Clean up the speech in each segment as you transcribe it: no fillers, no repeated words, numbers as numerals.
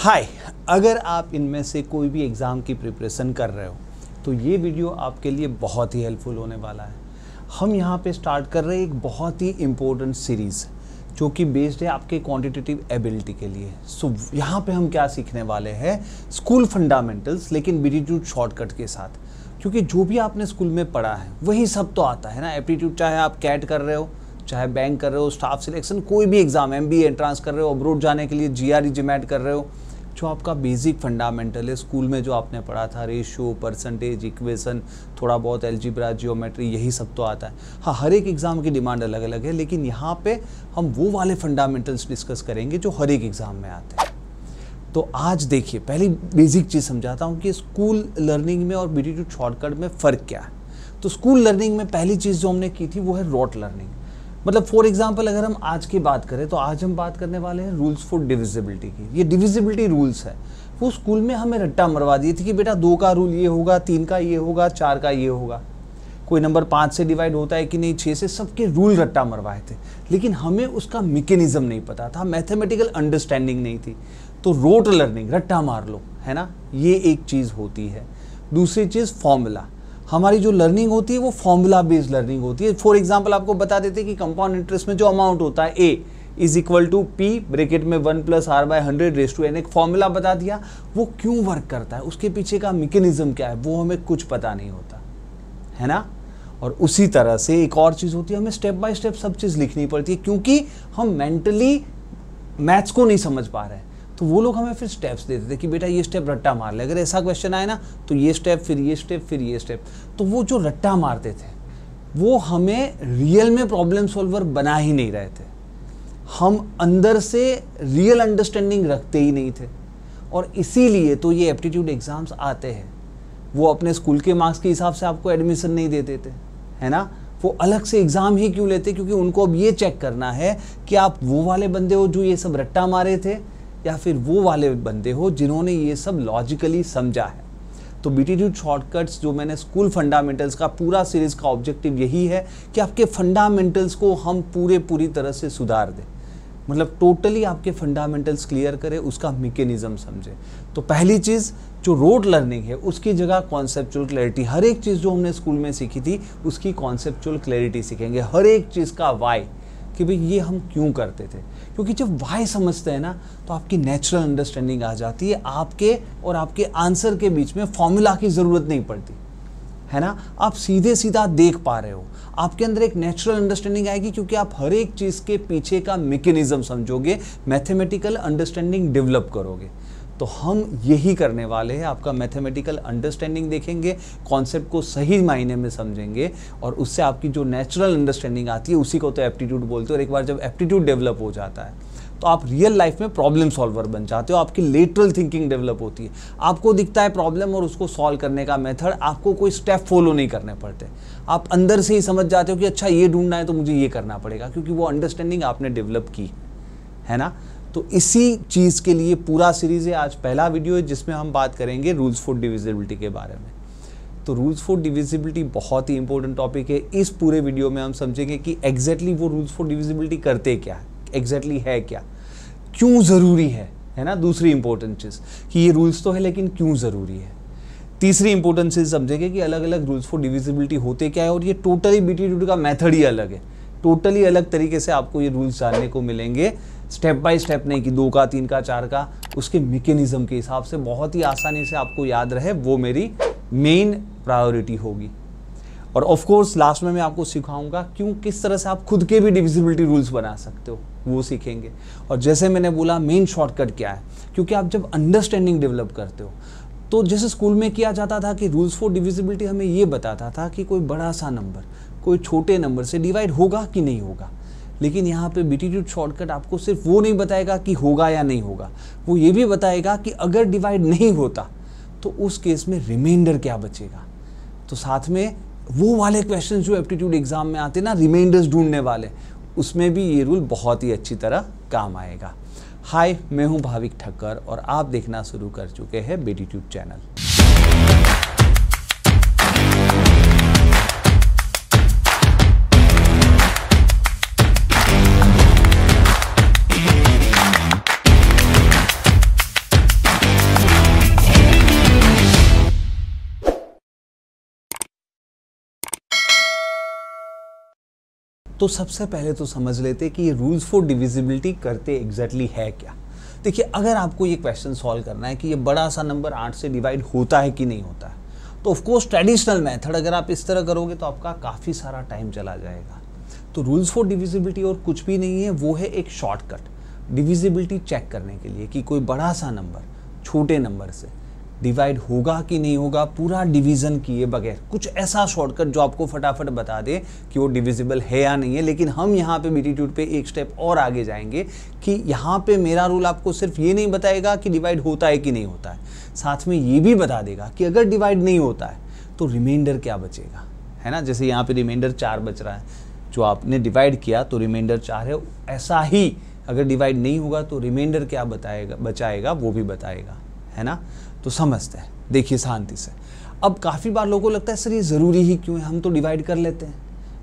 हाय, अगर आप इनमें से कोई भी एग्ज़ाम की प्रिपरेशन कर रहे हो तो ये वीडियो आपके लिए बहुत ही हेल्पफुल होने वाला है। हम यहाँ पे स्टार्ट कर रहे हैं एक बहुत ही इम्पोर्टेंट सीरीज़ जो कि बेस्ड है आपके क्वांटिटेटिव एबिलिटी के लिए। सो यहाँ पे हम क्या सीखने वाले हैं, स्कूल फंडामेंटल्स, लेकिन एप्टीट्यूड शॉर्टकट के साथ। क्योंकि जो भी आपने स्कूल में पढ़ा है वही सब तो आता है ना। एप्टीट्यूड चाहे आप कैट कर रहे हो, चाहे बैंक कर रहे हो, स्टाफ सिलेक्शन, कोई भी एग्जाम, MBA एंट्रांस कर रहे हो, अब्रोड जाने के लिए GRE GMAT कर रहे हो, जो आपका बेसिक फंडामेंटल है स्कूल में जो आपने पढ़ा था, रेशियो, परसेंटेज, इक्वेशन, थोड़ा बहुत अलजेब्रा, जियोमेट्री, यही सब तो आता है। हाँ, हर एक एग्ज़ाम की डिमांड अलग अलग है, लेकिन यहाँ पे हम वो वाले फंडामेंटल्स डिस्कस करेंगे जो हर एक एग्ज़ाम में आते हैं। तो आज देखिए, पहली बेसिक चीज़ समझाता हूँ कि स्कूल लर्निंग में और एप्टीट्यूड शॉर्टकट में फ़र्क क्या है। तो स्कूल लर्निंग में पहली चीज़ जो हमने की थी वो है रोट लर्निंग। मतलब फॉर एग्जाम्पल अगर हम आज की बात करें तो आज हम बात करने वाले हैं रूल्स फॉर डिविजिबिलिटी की। ये डिविजिबिलिटी रूल्स है, वो स्कूल में हमें रट्टा मरवा दिए थे कि बेटा 2 का रूल ये होगा, 3 का ये होगा, 4 का ये होगा। कोई नंबर 5 से डिवाइड होता है कि नहीं, 6 से, सबके रूल रट्टा मरवाए थे, लेकिन हमें उसका मैकेनिज्म नहीं पता था, मैथमेटिकल अंडरस्टैंडिंग नहीं थी। तो रोट लर्निंग, रट्टा मार लो, है ना, ये एक चीज़ होती है। दूसरी चीज़ फॉर्मूला। हमारी जो लर्निंग होती है वो फॉर्मूला बेस्ड लर्निंग होती है। फॉर एग्जांपल आपको बता देते हैं कि कंपाउंड इंटरेस्ट में जो अमाउंट होता है A is equal to P bracket में 1 + R/100 रेज़ टू n, एक फॉर्मूला बता दिया। वो क्यों वर्क करता है, उसके पीछे का मैकेनिज्म क्या है, वो हमें कुछ पता नहीं होता, है ना। और उसी तरह से एक और चीज़ होती है, हमें स्टेप बाय स्टेप सब चीज़ लिखनी पड़ती है, क्योंकि हम मेंटली मैथ्स को नहीं समझ पा रहे हैं। तो वो लोग हमें फिर स्टेप्स देते थे कि बेटा ये स्टेप रट्टा मार ले, अगर ऐसा क्वेश्चन आए ना तो ये स्टेप, फिर ये स्टेप, फिर ये स्टेप। तो वो जो रट्टा मारते थे वो हमें रियल में प्रॉब्लम सॉल्वर बना ही नहीं रहे थे। हम अंदर से रियल अंडरस्टैंडिंग रखते ही नहीं थे, और इसीलिए तो ये एप्टीट्यूड एग्जाम्स आते हैं। वो अपने स्कूल के मार्क्स के हिसाब से आपको एडमिशन नहीं देते थे, है ना। वो अलग से एग्ज़ाम ही क्यों लेते, क्योंकि उनको अब ये चेक करना है कि आप वो वाले बंदे हो जो ये सब रट्टा मारे थे, या फिर वो वाले बंदे हो जिन्होंने ये सब लॉजिकली समझा है। तो एप्टीट्यूड शॉर्टकट्स जो मैंने स्कूल फंडामेंटल्स का पूरा सीरीज़ का ऑब्जेक्टिव यही है कि आपके फंडामेंटल्स को हम पूरी तरह से सुधार दें, मतलब टोटली आपके फंडामेंटल्स क्लियर करें, उसका मैकेनिज्म समझें। तो पहली चीज़ जो रोट लर्निंग है उसकी जगह कॉन्सेप्चुअल क्लैरिटी। हर एक चीज़ जो हमने स्कूल में सीखी थी उसकी कॉन्सेप्चुअल क्लैरिटी सीखेंगे, हर एक चीज़ का वाई, कि भाई ये हम क्यों करते थे। क्योंकि जब वाई समझते हैं ना तो आपकी नेचुरल अंडरस्टैंडिंग आ जाती है, आपके और आपके आंसर के बीच में फॉर्मूला की ज़रूरत नहीं पड़ती, है ना। आप सीधे सीधा देख पा रहे हो, आपके अंदर एक नेचुरल अंडरस्टैंडिंग आएगी, क्योंकि आप हर एक चीज़ के पीछे का मैकेनिज्म समझोगे, मैथमेटिकल अंडरस्टैंडिंग डेवलप करोगे। तो हम यही करने वाले हैं, आपका मैथमेटिकल अंडरस्टैंडिंग देखेंगे, कॉन्सेप्ट को सही मायने में समझेंगे, और उससे आपकी जो नेचुरल अंडरस्टैंडिंग आती है उसी को तो एप्टीट्यूड बोलते हैं। और एक बार जब एप्टीट्यूड डेवलप हो जाता है तो आप रियल लाइफ में प्रॉब्लम सॉल्वर बन जाते हो, आपकी लेटरल थिंकिंग डेवलप होती है। आपको दिखता है प्रॉब्लम और उसको सॉल्व करने का मेथड, आपको कोई स्टेप फॉलो नहीं करने पड़ते, आप अंदर से ही समझ जाते हो कि अच्छा ये ढूंढना है तो मुझे ये करना पड़ेगा, क्योंकि वो अंडरस्टैंडिंग आपने डेवलप की है ना। तो इसी चीज़ के लिए पूरा सीरीज़ है। आज पहला वीडियो है जिसमें हम बात करेंगे रूल्स फॉर डिविजिबिलिटी के बारे में। तो रूल्स फॉर डिविजिबिलिटी बहुत ही इंपॉर्टेंट टॉपिक है। इस पूरे वीडियो में हम समझेंगे कि एग्जैक्टली वो रूल्स फॉर डिविजिबिलिटी करते क्या है, एग्जैक्टली है क्या, क्यों ज़रूरी है ना। दूसरी इंपॉर्टेंट चीज़ कि ये रूल्स तो है लेकिन क्यों ज़रूरी है। तीसरी इंपॉर्टेंट चीज़ समझेंगे कि अलग अलग रूल्स फॉर डिविजिबिलिटी होते क्या है, और ये टोटली एप्टीट्यूड का मेथड ही अलग है, टोटली अलग तरीके से आपको ये रूल्स जानने को मिलेंगे, स्टेप बाय स्टेप नहीं कि 2 का, 3 का, 4 का, उसके मैकेनिज्म के हिसाब से बहुत ही आसानी से आपको याद रहे, वो मेरी मेन प्रायोरिटी होगी। और ऑफ कोर्स लास्ट में मैं आपको सिखाऊंगा क्यों, किस तरह से आप खुद के भी डिविजिबिलिटी रूल्स बना सकते हो, वो सीखेंगे। और जैसे मैंने बोला मेन शॉर्टकट क्या है, क्योंकि आप जब अंडरस्टैंडिंग डेवलप करते हो तो जैसे स्कूल में किया जाता था कि रूल्स फॉर डिविजिबिलिटी हमें ये बताता था कि कोई बड़ा सा नंबर कोई छोटे नंबर से डिवाइड होगा कि नहीं होगा, लेकिन यहाँ पे एप्टीट्यूड शॉर्टकट आपको सिर्फ वो नहीं बताएगा कि होगा या नहीं होगा, वो ये भी बताएगा कि अगर डिवाइड नहीं होता तो उस केस में रिमाइंडर क्या बचेगा। तो साथ में वो वाले क्वेश्चन जो एप्टीट्यूड एग्जाम में आते हैं ना, रिमाइंडर्स ढूंढने वाले, उसमें भी ये रूल बहुत ही अच्छी तरह काम आएगा। हाय, मैं हूँ भाविक ठक्कर और आप देखना शुरू कर चुके हैं एप्टीट्यूड चैनल। तो सबसे पहले तो समझ लेते कि ये रूल्स फॉर डिविजिबिलिटी करते एग्जैक्टली है क्या। देखिए, अगर आपको ये क्वेश्चन सॉल्व करना है कि ये बड़ा सा नंबर 8 से डिवाइड होता है कि नहीं होता है, तो ऑफकोर्स ट्रेडिशनल मेथड अगर आप इस तरह करोगे तो आपका काफ़ी सारा टाइम चला जाएगा। तो रूल्स फॉर डिविजिबिलिटी और कुछ भी नहीं है, वो है एक शॉर्टकट डिविजिबिलिटी चेक करने के लिए कि कोई बड़ा सा नंबर छोटे नंबर से डिवाइड होगा कि नहीं होगा, पूरा डिवीज़न किए बगैर कुछ ऐसा शॉर्टकट जो आपको फटाफट बता दे कि वो डिविजिबल है या नहीं है। लेकिन हम यहाँ पे बीटीट्यूड पे एक स्टेप और आगे जाएंगे कि यहाँ पे मेरा रूल आपको सिर्फ ये नहीं बताएगा कि डिवाइड होता है कि नहीं होता है, साथ में ये भी बता देगा कि अगर डिवाइड नहीं होता है तो रिमाइंडर क्या बचेगा, है ना। जैसे यहाँ पे रिमाइंडर 4 बच रहा है, जो आपने डिवाइड किया तो रिमाइंडर 4 है। ऐसा ही अगर डिवाइड नहीं होगा तो रिमाइंडर क्या बचाएगा वो भी बताएगा, है ना। तो समझते हैं, देखिए शांति से। अब काफ़ी बार लोगों को लगता है सर ये ज़रूरी ही क्यों है, हम तो डिवाइड कर लेते हैं,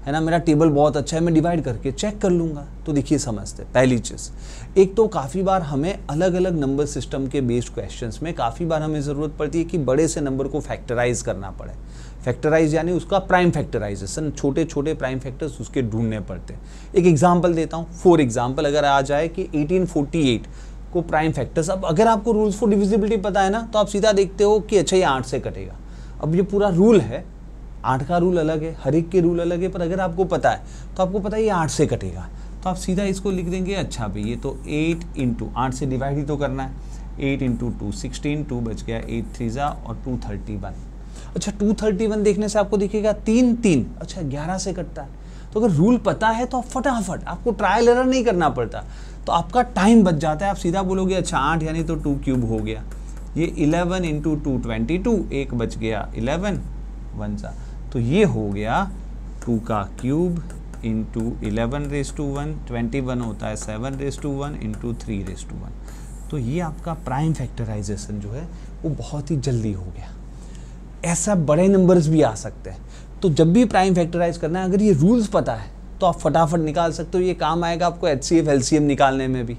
है ना, मेरा टेबल बहुत अच्छा है, मैं डिवाइड करके चेक कर लूँगा। तो देखिए समझते हैं। पहली चीज़, एक तो काफ़ी बार हमें अलग अलग नंबर सिस्टम के बेस्ड क्वेश्चंस में काफ़ी बार हमें ज़रूरत पड़ती है कि बड़े से नंबर को फैक्टराइज करना पड़े। फैक्टराइज यानी उसका प्राइम फैक्टराइजेशन, छोटे छोटे प्राइम फैक्टर्स उसके ढूंढने पड़ते हैं। एक एग्जाम्पल देता हूँ। फॉर एग्जाम्पल अगर आ जाए कि 1848 को प्राइम फैक्टर्स, अब अगर आपको रूल्स फॉर डिविजिबिलिटी पता है ना, तो आप सीधा देखते हो कि अच्छा ये 8 से कटेगा। अब ये पूरा रूल है, 8 का रूल अलग है, हर एक के रूल अलग है, पर अगर आपको पता है तो आपको पता है ये 8 से कटेगा, तो आप सीधा इसको लिख देंगे। अच्छा भाई ये तो 8 इंटू 8 से डिवाइड ही तो करना है, 8 इंटू 2 16, 2 बच गया, 8 3 और 231। अच्छा 231 देखने से आपको दिखेगा 3 3, अच्छा 11 से कटता है। तो अगर रूल पता है तो आप फटाफट, आपको ट्रायल एरर नहीं करना पड़ता, तो आपका टाइम बच जाता है। आप सीधा बोलोगे अच्छा 8 यानी तो 2 क्यूब हो गया, ये 11 इंटू 2 22, एक बच गया 11 1 सा, तो ये हो गया 2 का क्यूब इंटू 11 रेज़ टू 1, 21 होता है 7 raise to 1 into 3 raise to 1। तो ये आपका प्राइम फैक्टराइजेशन जो है वो बहुत ही जल्दी हो गया। ऐसा बड़े नंबर्स भी आ सकते हैं, तो जब भी प्राइम फैक्टराइज करना है अगर ये रूल्स पता है तो आप फटाफट निकाल सकते हो। ये काम आएगा आपको HCF LCM निकालने में भी।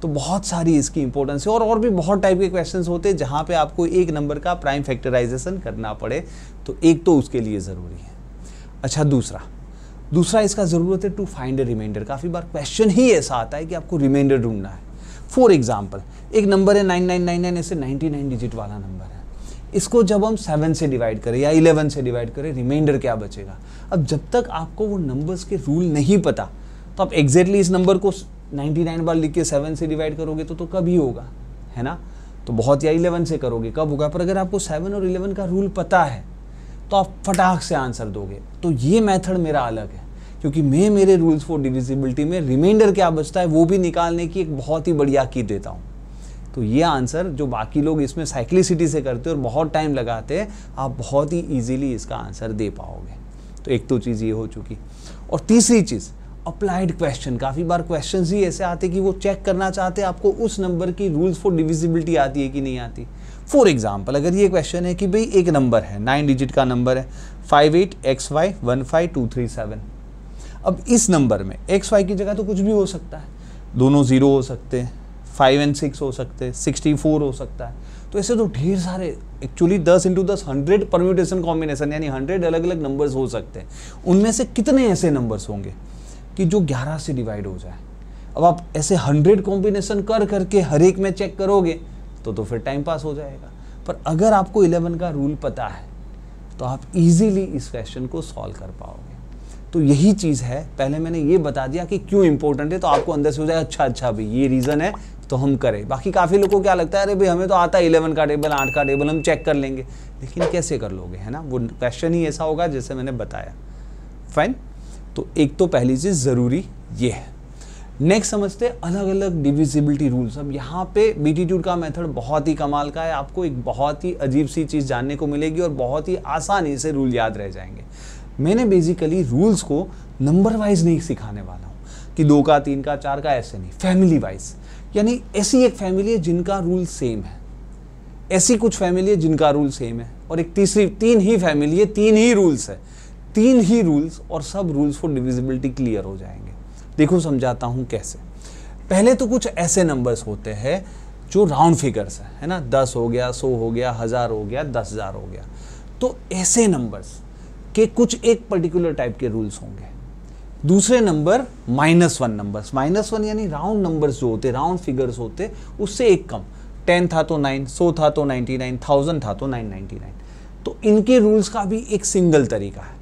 तो बहुत सारी इसकी इंपॉर्टेंस है, और भी बहुत टाइप के क्वेश्चंस होते हैं जहाँ पे आपको एक नंबर का प्राइम फैक्टराइजेशन करना पड़े, तो एक तो उसके लिए ज़रूरी है। अच्छा दूसरा इसका ज़रूरत है टू फाइंड ए रिमाइंडर। काफ़ी बार क्वेश्चन ही ऐसा आता है कि आपको रिमाइंडर ढूंढना है। फॉर एग्जाम्पल एक नंबर है 9999, ऐसे 99 डिजिट वाला नंबर है, इसको जब हम 7 से डिवाइड करें या 11 से डिवाइड करें, रिमाइंडर क्या बचेगा। अब जब तक आपको वो नंबर्स के रूल नहीं पता, तो आप एग्जैक्टली इस नंबर को 99 बार लिख के 7 से डिवाइड करोगे तो कभी होगा, है ना। तो बहुत, या 11 से करोगे कब होगा। पर अगर आपको 7 और 11 का रूल पता है तो आप फटाक से आंसर दोगे। तो ये मेथड मेरा अलग है, क्योंकि मैं मेरे रूल्स फॉर डिविजिबिलिटी में रिमाइंडर क्या बचता है वो भी निकालने की एक बहुत ही बढ़िया की देता हूँ। तो ये आंसर जो बाकी लोग इसमें साइक्लिसिटी से करते हैं और बहुत टाइम लगाते हैं, आप बहुत ही ईजिली इसका आंसर दे पाओगे। तो एक तो चीज़ ये हो चुकी। और तीसरी चीज़ अप्लाइड क्वेश्चन। काफ़ी बार क्वेश्चंस ही ऐसे आते कि वो चेक करना चाहते हैं आपको उस नंबर की रूल्स फॉर डिविजिबिलिटी आती है कि नहीं आती। फॉर एग्जाम्पल अगर ये क्वेश्चन है कि भाई एक नंबर है 9 डिजिट का नंबर है 58XY15237। अब इस नंबर में XY की जगह तो कुछ भी हो सकता है, दोनों 0 हो सकते हैं, 5 और 6 हो सकते हैं, 64 हो सकता है। तो ऐसे तो ढेर सारे, एक्चुअली 10 × 10 100 परम्यूटेशन कॉम्बिनेशन यानी 100 अलग अलग नंबर्स हो सकते हैं। उनमें से कितने ऐसे नंबर्स होंगे कि जो 11 से डिवाइड हो जाए। अब आप ऐसे 100 कॉम्बिनेशन कर करके हर एक में चेक करोगे तो फिर टाइम पास हो जाएगा। पर अगर आपको 11 का रूल पता है तो आप इजीली इस क्वेश्चन को सॉल्व कर पाओगे। तो यही चीज़ है, पहले मैंने ये बता दिया कि क्यों इंपॉर्टेंट है, तो आपको अंदर से हो जाए अच्छा भाई ये रीज़न है तो हम करें। बाकी काफ़ी लोगों को क्या लगता है, अरे भाई हमें तो आता है 11 का टेबल 8 का टेबल हम चेक कर लेंगे, लेकिन कैसे कर लोगे, है ना। वो क्वेश्चन ही ऐसा होगा जैसे मैंने बताया। फाइन, तो एक तो पहली चीज़ ज़रूरी ये है। नेक्स्ट समझते हैं अलग अलग डिविजिबिलिटी रूल्स। अब यहाँ पे बीटीट्यूड का मेथड बहुत ही कमाल का है, आपको एक बहुत ही अजीब सी चीज़ जानने को मिलेगी और बहुत ही आसानी से रूल याद रह जाएंगे। मैंने बेसिकली रूल्स को नंबर वाइज नहीं सिखाने वाला हूँ कि 2 का 3 का 4 का, ऐसे नहीं, फैमिली वाइज। यानी ऐसी एक फैमिली है जिनका रूल सेम है, ऐसी कुछ फैमिली है जिनका रूल सेम है, और एक तीसरी 3 ही फैमिली है, 3 ही रूल्स है, 3 ही रूल्स, और सब रूल्स फॉर डिविजिबिलिटी क्लियर हो जाएंगे। देखो समझाता हूँ कैसे। पहले तो कुछ ऐसे नंबर्स होते हैं जो राउंड फिगर्स है ना, 10 हो गया, 100 हो गया, 1000 हो गया, 10,000 हो गया। तो ऐसे नंबर्स के कुछ एक पर्टिकुलर टाइप के रूल्स होंगे। दूसरे नंबर -1 नंबर्स, -1 यानी राउंड नंबर्स जो होते, राउंड फिगर्स होते, उससे एक कम। 10 था तो 9, 100 था तो 99, 1000 था तो 999। तो इनके रूल्स का भी एक सिंगल तरीका है।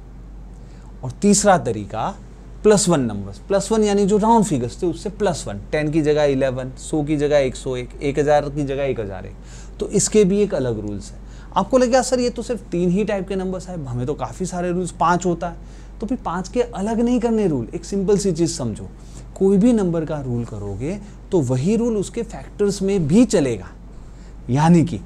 और तीसरा तरीका +1 नंबर्स, +1 यानी जो राउंड फिगर्स थे उससे +1, 10 की जगह 11, 100 की जगह 101, 1000 की जगह 1001। तो इसके भी एक अलग रूल्स है। आपको लगेगा सर ये तो सिर्फ 3 ही टाइप के नंबर्स है, हमें तो काफ़ी सारे रूल्स, 5 होता है। तो फिर 5 के अलग नहीं करने रूल। एक सिंपल सी चीज़ समझो, कोई भी नंबर का रूल करोगे तो वही रूल उसके फैक्टर्स में भी चलेगा। यानी कि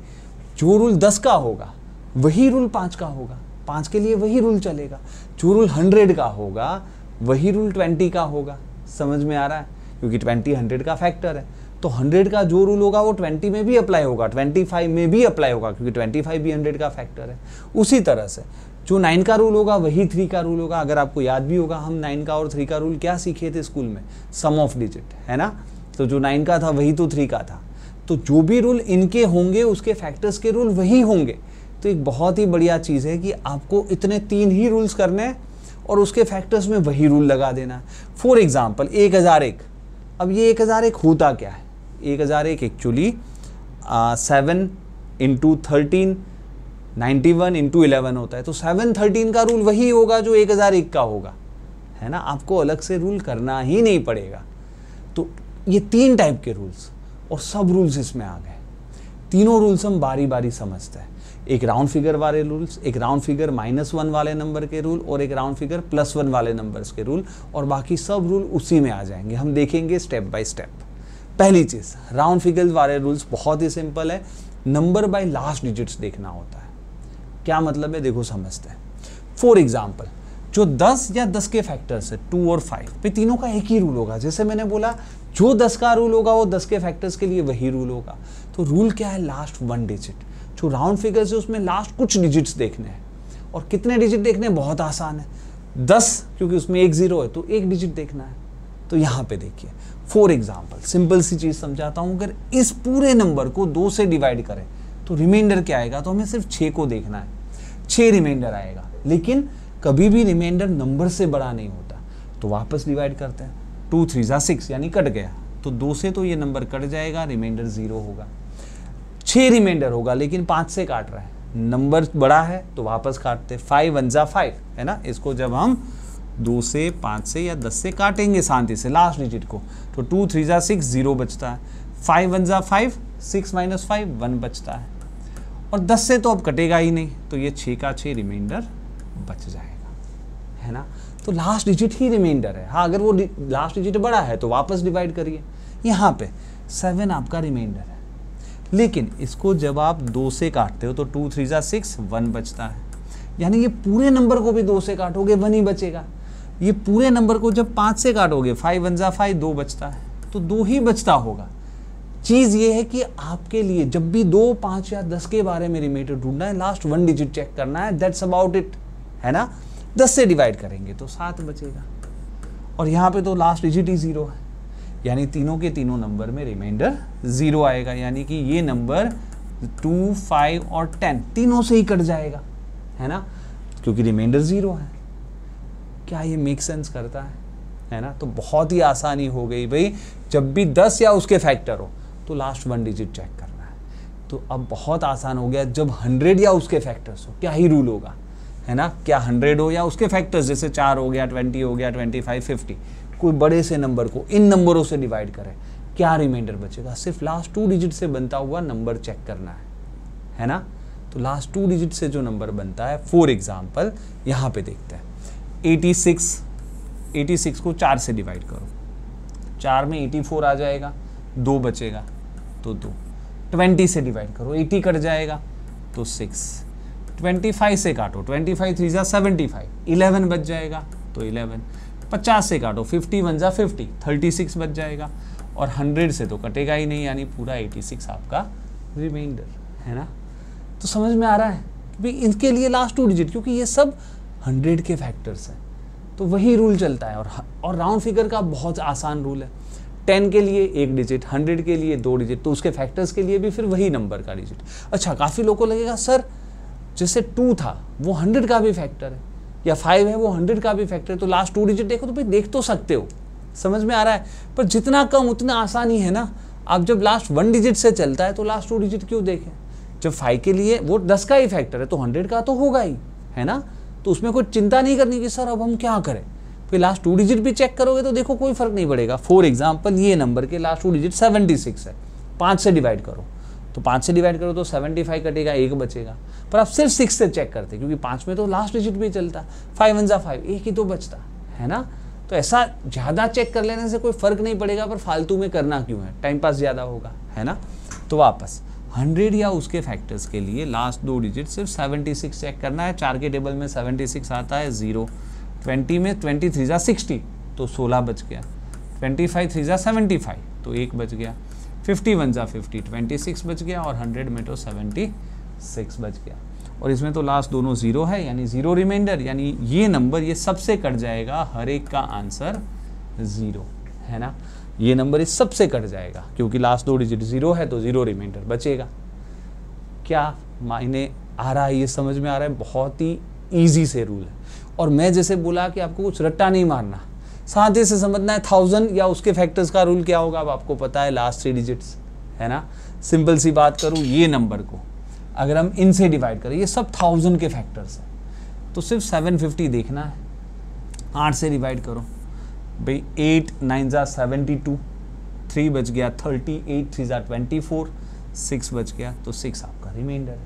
जो रूल 10 का होगा वही रूल 5 का होगा, 5 के लिए वही रूल चलेगा। जो रूल 100 का होगा वही रूल 20 का होगा। समझ में आ रहा है? क्योंकि 20 100 का फैक्टर है, तो 100 का जो रूल होगा वो 20 में भी अप्लाई होगा, 25 में भी अप्लाई होगा, क्योंकि 25 भी 100 का फैक्टर है। उसी तरह से जो 9 का रूल होगा वही 3 का रूल होगा। अगर आपको याद भी होगा, हम 9 का और 3 का रूल क्या सीखे थे स्कूल में? सम ऑफ डिजिट, है ना? तो जो 9 का था वही तो 3 का था। तो जो भी रूल इनके होंगे उसके फैक्टर्स के रूल वही होंगे। तो एक बहुत ही बढ़िया चीज़ है कि आपको इतने 3 ही रूल्स करने हैं और उसके फैक्टर्स में वही रूल लगा देना है। For example 1001। अब ये 1001 होता क्या है? 1001 एक्चुअली 7 × 13 91 × 11 होता है। तो 713 का रूल वही होगा जो 1001 का होगा, है ना? आपको अलग से रूल करना ही नहीं पड़ेगा। तो ये 3 टाइप के रूल्स और सब रूल्स इसमें आ गए। तीनों रूल्स हम बारी बारी समझते हैं। एक राउंड फिगर वाले रूल्स, एक राउंड फिगर -1 वाले नंबर के रूल और एक राउंड फिगर +1 वाले नंबर्स के रूल, और बाकी सब रूल उसी में आ जाएंगे। हम देखेंगे स्टेप बाय स्टेप। पहली चीज़, राउंड फिगर वाले रूल्स बहुत ही सिंपल है। नंबर बाय लास्ट डिजिट्स देखना होता है। क्या मतलब है? देखो समझते हैं। फॉर एग्जाम्पल जो 10 या 10 के फैक्टर्स है 2 और 5 पे, तीनों का एक ही रूल होगा। जैसे मैंने बोला, जो 10 का रूल होगा वो 10 के फैक्टर्स के लिए वही रूल होगा। तो रूल क्या है? Last 1 digit. जो राउंड फिगर्स है उसमें लास्ट कुछ डिजिट्स देखने हैं। और कितने डिजिट देखने हैं? बहुत आसान है। 10, क्योंकि उसमें 1 0 है तो 1 डिजिट देखना है। तो यहाँ पे देखिए, फॉर एग्जाम्पल सिंपल सी चीज़ समझाता हूँ। अगर इस पूरे नंबर को 2 से डिवाइड करें तो रिमाइंडर क्या आएगा? तो हमें सिर्फ 6 को देखना है, 6 रिमाइंडर आएगा। लेकिन कभी भी रिमाइंडर नंबर से बड़ा नहीं होता। तो वापस डिवाइड करते हैं, 2 3 6 यानी कट गया। तो 2 से तो ये नंबर कट जाएगा, रिमाइंडर 0 होगा। 6 रिमाइंडर होगा लेकिन 5 से काट रहा है, नंबर बड़ा है तो वापस काटते। 5 1 जा 5, है ना? इसको जब हम 2 से 5 से या 10 से काटेंगे शांति से लास्ट डिजिट को, तो 2 3 जा 6 0 बचता है। 5 1 जा 5, 6 - 5 1 बचता है। और 10 से तो अब कटेगा ही नहीं, तो ये 6 का 6 रिमाइंडर बच जाएगा, है ना? तो लास्ट डिजिट ही रिमाइंडर है। हाँ, अगर वो लास्ट डिजिट बड़ा है तो वापस डिवाइड करिए। यहाँ पे 7 आपका रिमाइंडर है, लेकिन इसको जब आप 2 से काटते हो तो 2 3 जा 6 1 बचता है। यानी ये पूरे नंबर को भी 2 से काटोगे 1 ही बचेगा। ये पूरे नंबर को जब 5 से काटोगे 5 1 जा 5 2 बचता है, तो 2 ही बचता होगा। चीज़ ये है कि आपके लिए जब भी 2 5 या 10 के बारे में रिमाइंडर ढूंढना है, लास्ट 1 डिजिट चेक करना है, दैट्स अबाउट इट, है ना? 10 से डिवाइड करेंगे तो 7 बचेगा। और यहाँ पे तो लास्ट डिजिट ही 0 है, यानी तीनों के तीनों नंबर में रिमाइंडर 0 आएगा। यानी कि ये नंबर 2 5 और 10 तीनों से ही कट जाएगा, है ना? क्योंकि रिमाइंडर 0 है। क्या ये मेक सेंस करता है ना? तो बहुत ही आसानी हो गई भाई। जब भी 10 या उसके फैक्टर हो तो लास्ट 1 डिजिट चेक करना है। तो अब बहुत आसान हो गया। जब 100 या उसके फैक्टर्स हो, क्या ही रूल होगा, है ना? क्या 100 हो या उसके फैक्टर्स, जैसे 4 हो गया, 20 हो गया, 25 50, कोई बड़े से नंबर को इन नंबरों से डिवाइड करें, क्या रिमाइंडर बचेगा? सिर्फ लास्ट 2 डिजिट से बनता हुआ नंबर चेक करना है ना? तो लास्ट 2 डिजिट से जो नंबर बनता है, फॉर एग्जाम्पल यहाँ पे देखते हैं 86 को 4 से डिवाइड करो, 4 में 84 आ जाएगा, 2 बचेगा तो 2। 20 से डिवाइड करो, 80 कट जाएगा तो 6। 25 से काटो, 25 3 जा 75, 11 बच जाएगा तो 11। 50 से काटो, 50 1 जा 50, 36 बच जाएगा। और 100 से तो कटेगा ही नहीं, यानी पूरा 86 आपका रिमाइंडर, है ना? तो समझ में आ रहा है कि इनके लिए लास्ट 2 डिजिट, क्योंकि ये सब 100 के फैक्टर्स हैं, तो वही रूल चलता है। और राउंड फिगर का बहुत आसान रूल है। 10 के लिए 1 डिजिट, 100 के लिए 2 डिजिट, तो उसके फैक्टर्स के लिए भी फिर वही नंबर का डिजिट। अच्छा, काफ़ी लोगों को लगेगा सर जैसे 2 था वो 100 का भी फैक्टर है, या 5 है वो 100 का भी फैक्टर है, तो लास्ट 2 डिजिट देखो तो भाई देख तो सकते हो, समझ में आ रहा है। पर जितना कम उतना आसानी है ना। आप जब लास्ट 1 डिजिट से चलता है तो लास्ट 2 डिजिट क्यों देखें। जब 5 के लिए वो 10 का ही फैक्टर है तो 100 का तो होगा ही, है ना। तो उसमें कोई चिंता नहीं करनी कि सर अब हम क्या करें। फिर लास्ट 2 डिजिट भी चेक करोगे तो देखो कोई फर्क नहीं पड़ेगा। फॉर एग्जाम्पल ये नंबर के लास्ट 2 डिजिट 76 है, 5 से डिवाइड करो तो 5 से डिवाइड करो तो 75 कटेगा, 1 बचेगा। पर आप सिर्फ 6 से चेक करते क्योंकि 5 में तो लास्ट डिजिट भी चलता, 5 1 5, 1 ही तो बचता है ना। तो ऐसा ज़्यादा चेक कर लेने से कोई फ़र्क नहीं पड़ेगा, पर फालतू में करना क्यों है, टाइम पास ज़्यादा होगा, है ना। तो वापस 100 या उसके फैक्टर्स के लिए लास्ट 2 डिजिट सिर्फ 76 चेक करना है। 4 के टेबल में 76 आता है 0, 20 में 23 जा 60 तो 16 बच गया, 25 3 जा 75 तो 1 बच गया, 51 जा 50 26 बच गया, और 100 में तो 76 बच गया। और इसमें तो लास्ट दोनों 0 है यानी 0 रिमाइंडर, यानी ये नंबर ये सबसे कट जाएगा, हर एक का आंसर 0 है ना। ये नंबर इस सबसे कट जाएगा क्योंकि लास्ट 2 डिजिट 0 है तो 0 रिमाइंडर बचेगा। क्या मायने आ रहा है, ये समझ में आ रहा है। बहुत ही ईजी से रूल है। और मैं जैसे बोला कि आपको कुछ रट्टा नहीं मारना, सादे से समझना है। 1000 या उसके फैक्टर्स का रूल क्या होगा अब आपको पता है, लास्ट 3 डिजिट्स, है ना। सिंपल सी बात करूँ, ये नंबर को अगर हम इनसे डिवाइड करें, ये सब 1000 के फैक्टर्स हैं, तो सिर्फ 750 देखना है। 8 से डिवाइड करो भाई, 8 9 जा 72, 3 बच गया 30, 8 3 जा 24, 6 बच गया तो 6 आपका रिमाइंडर है।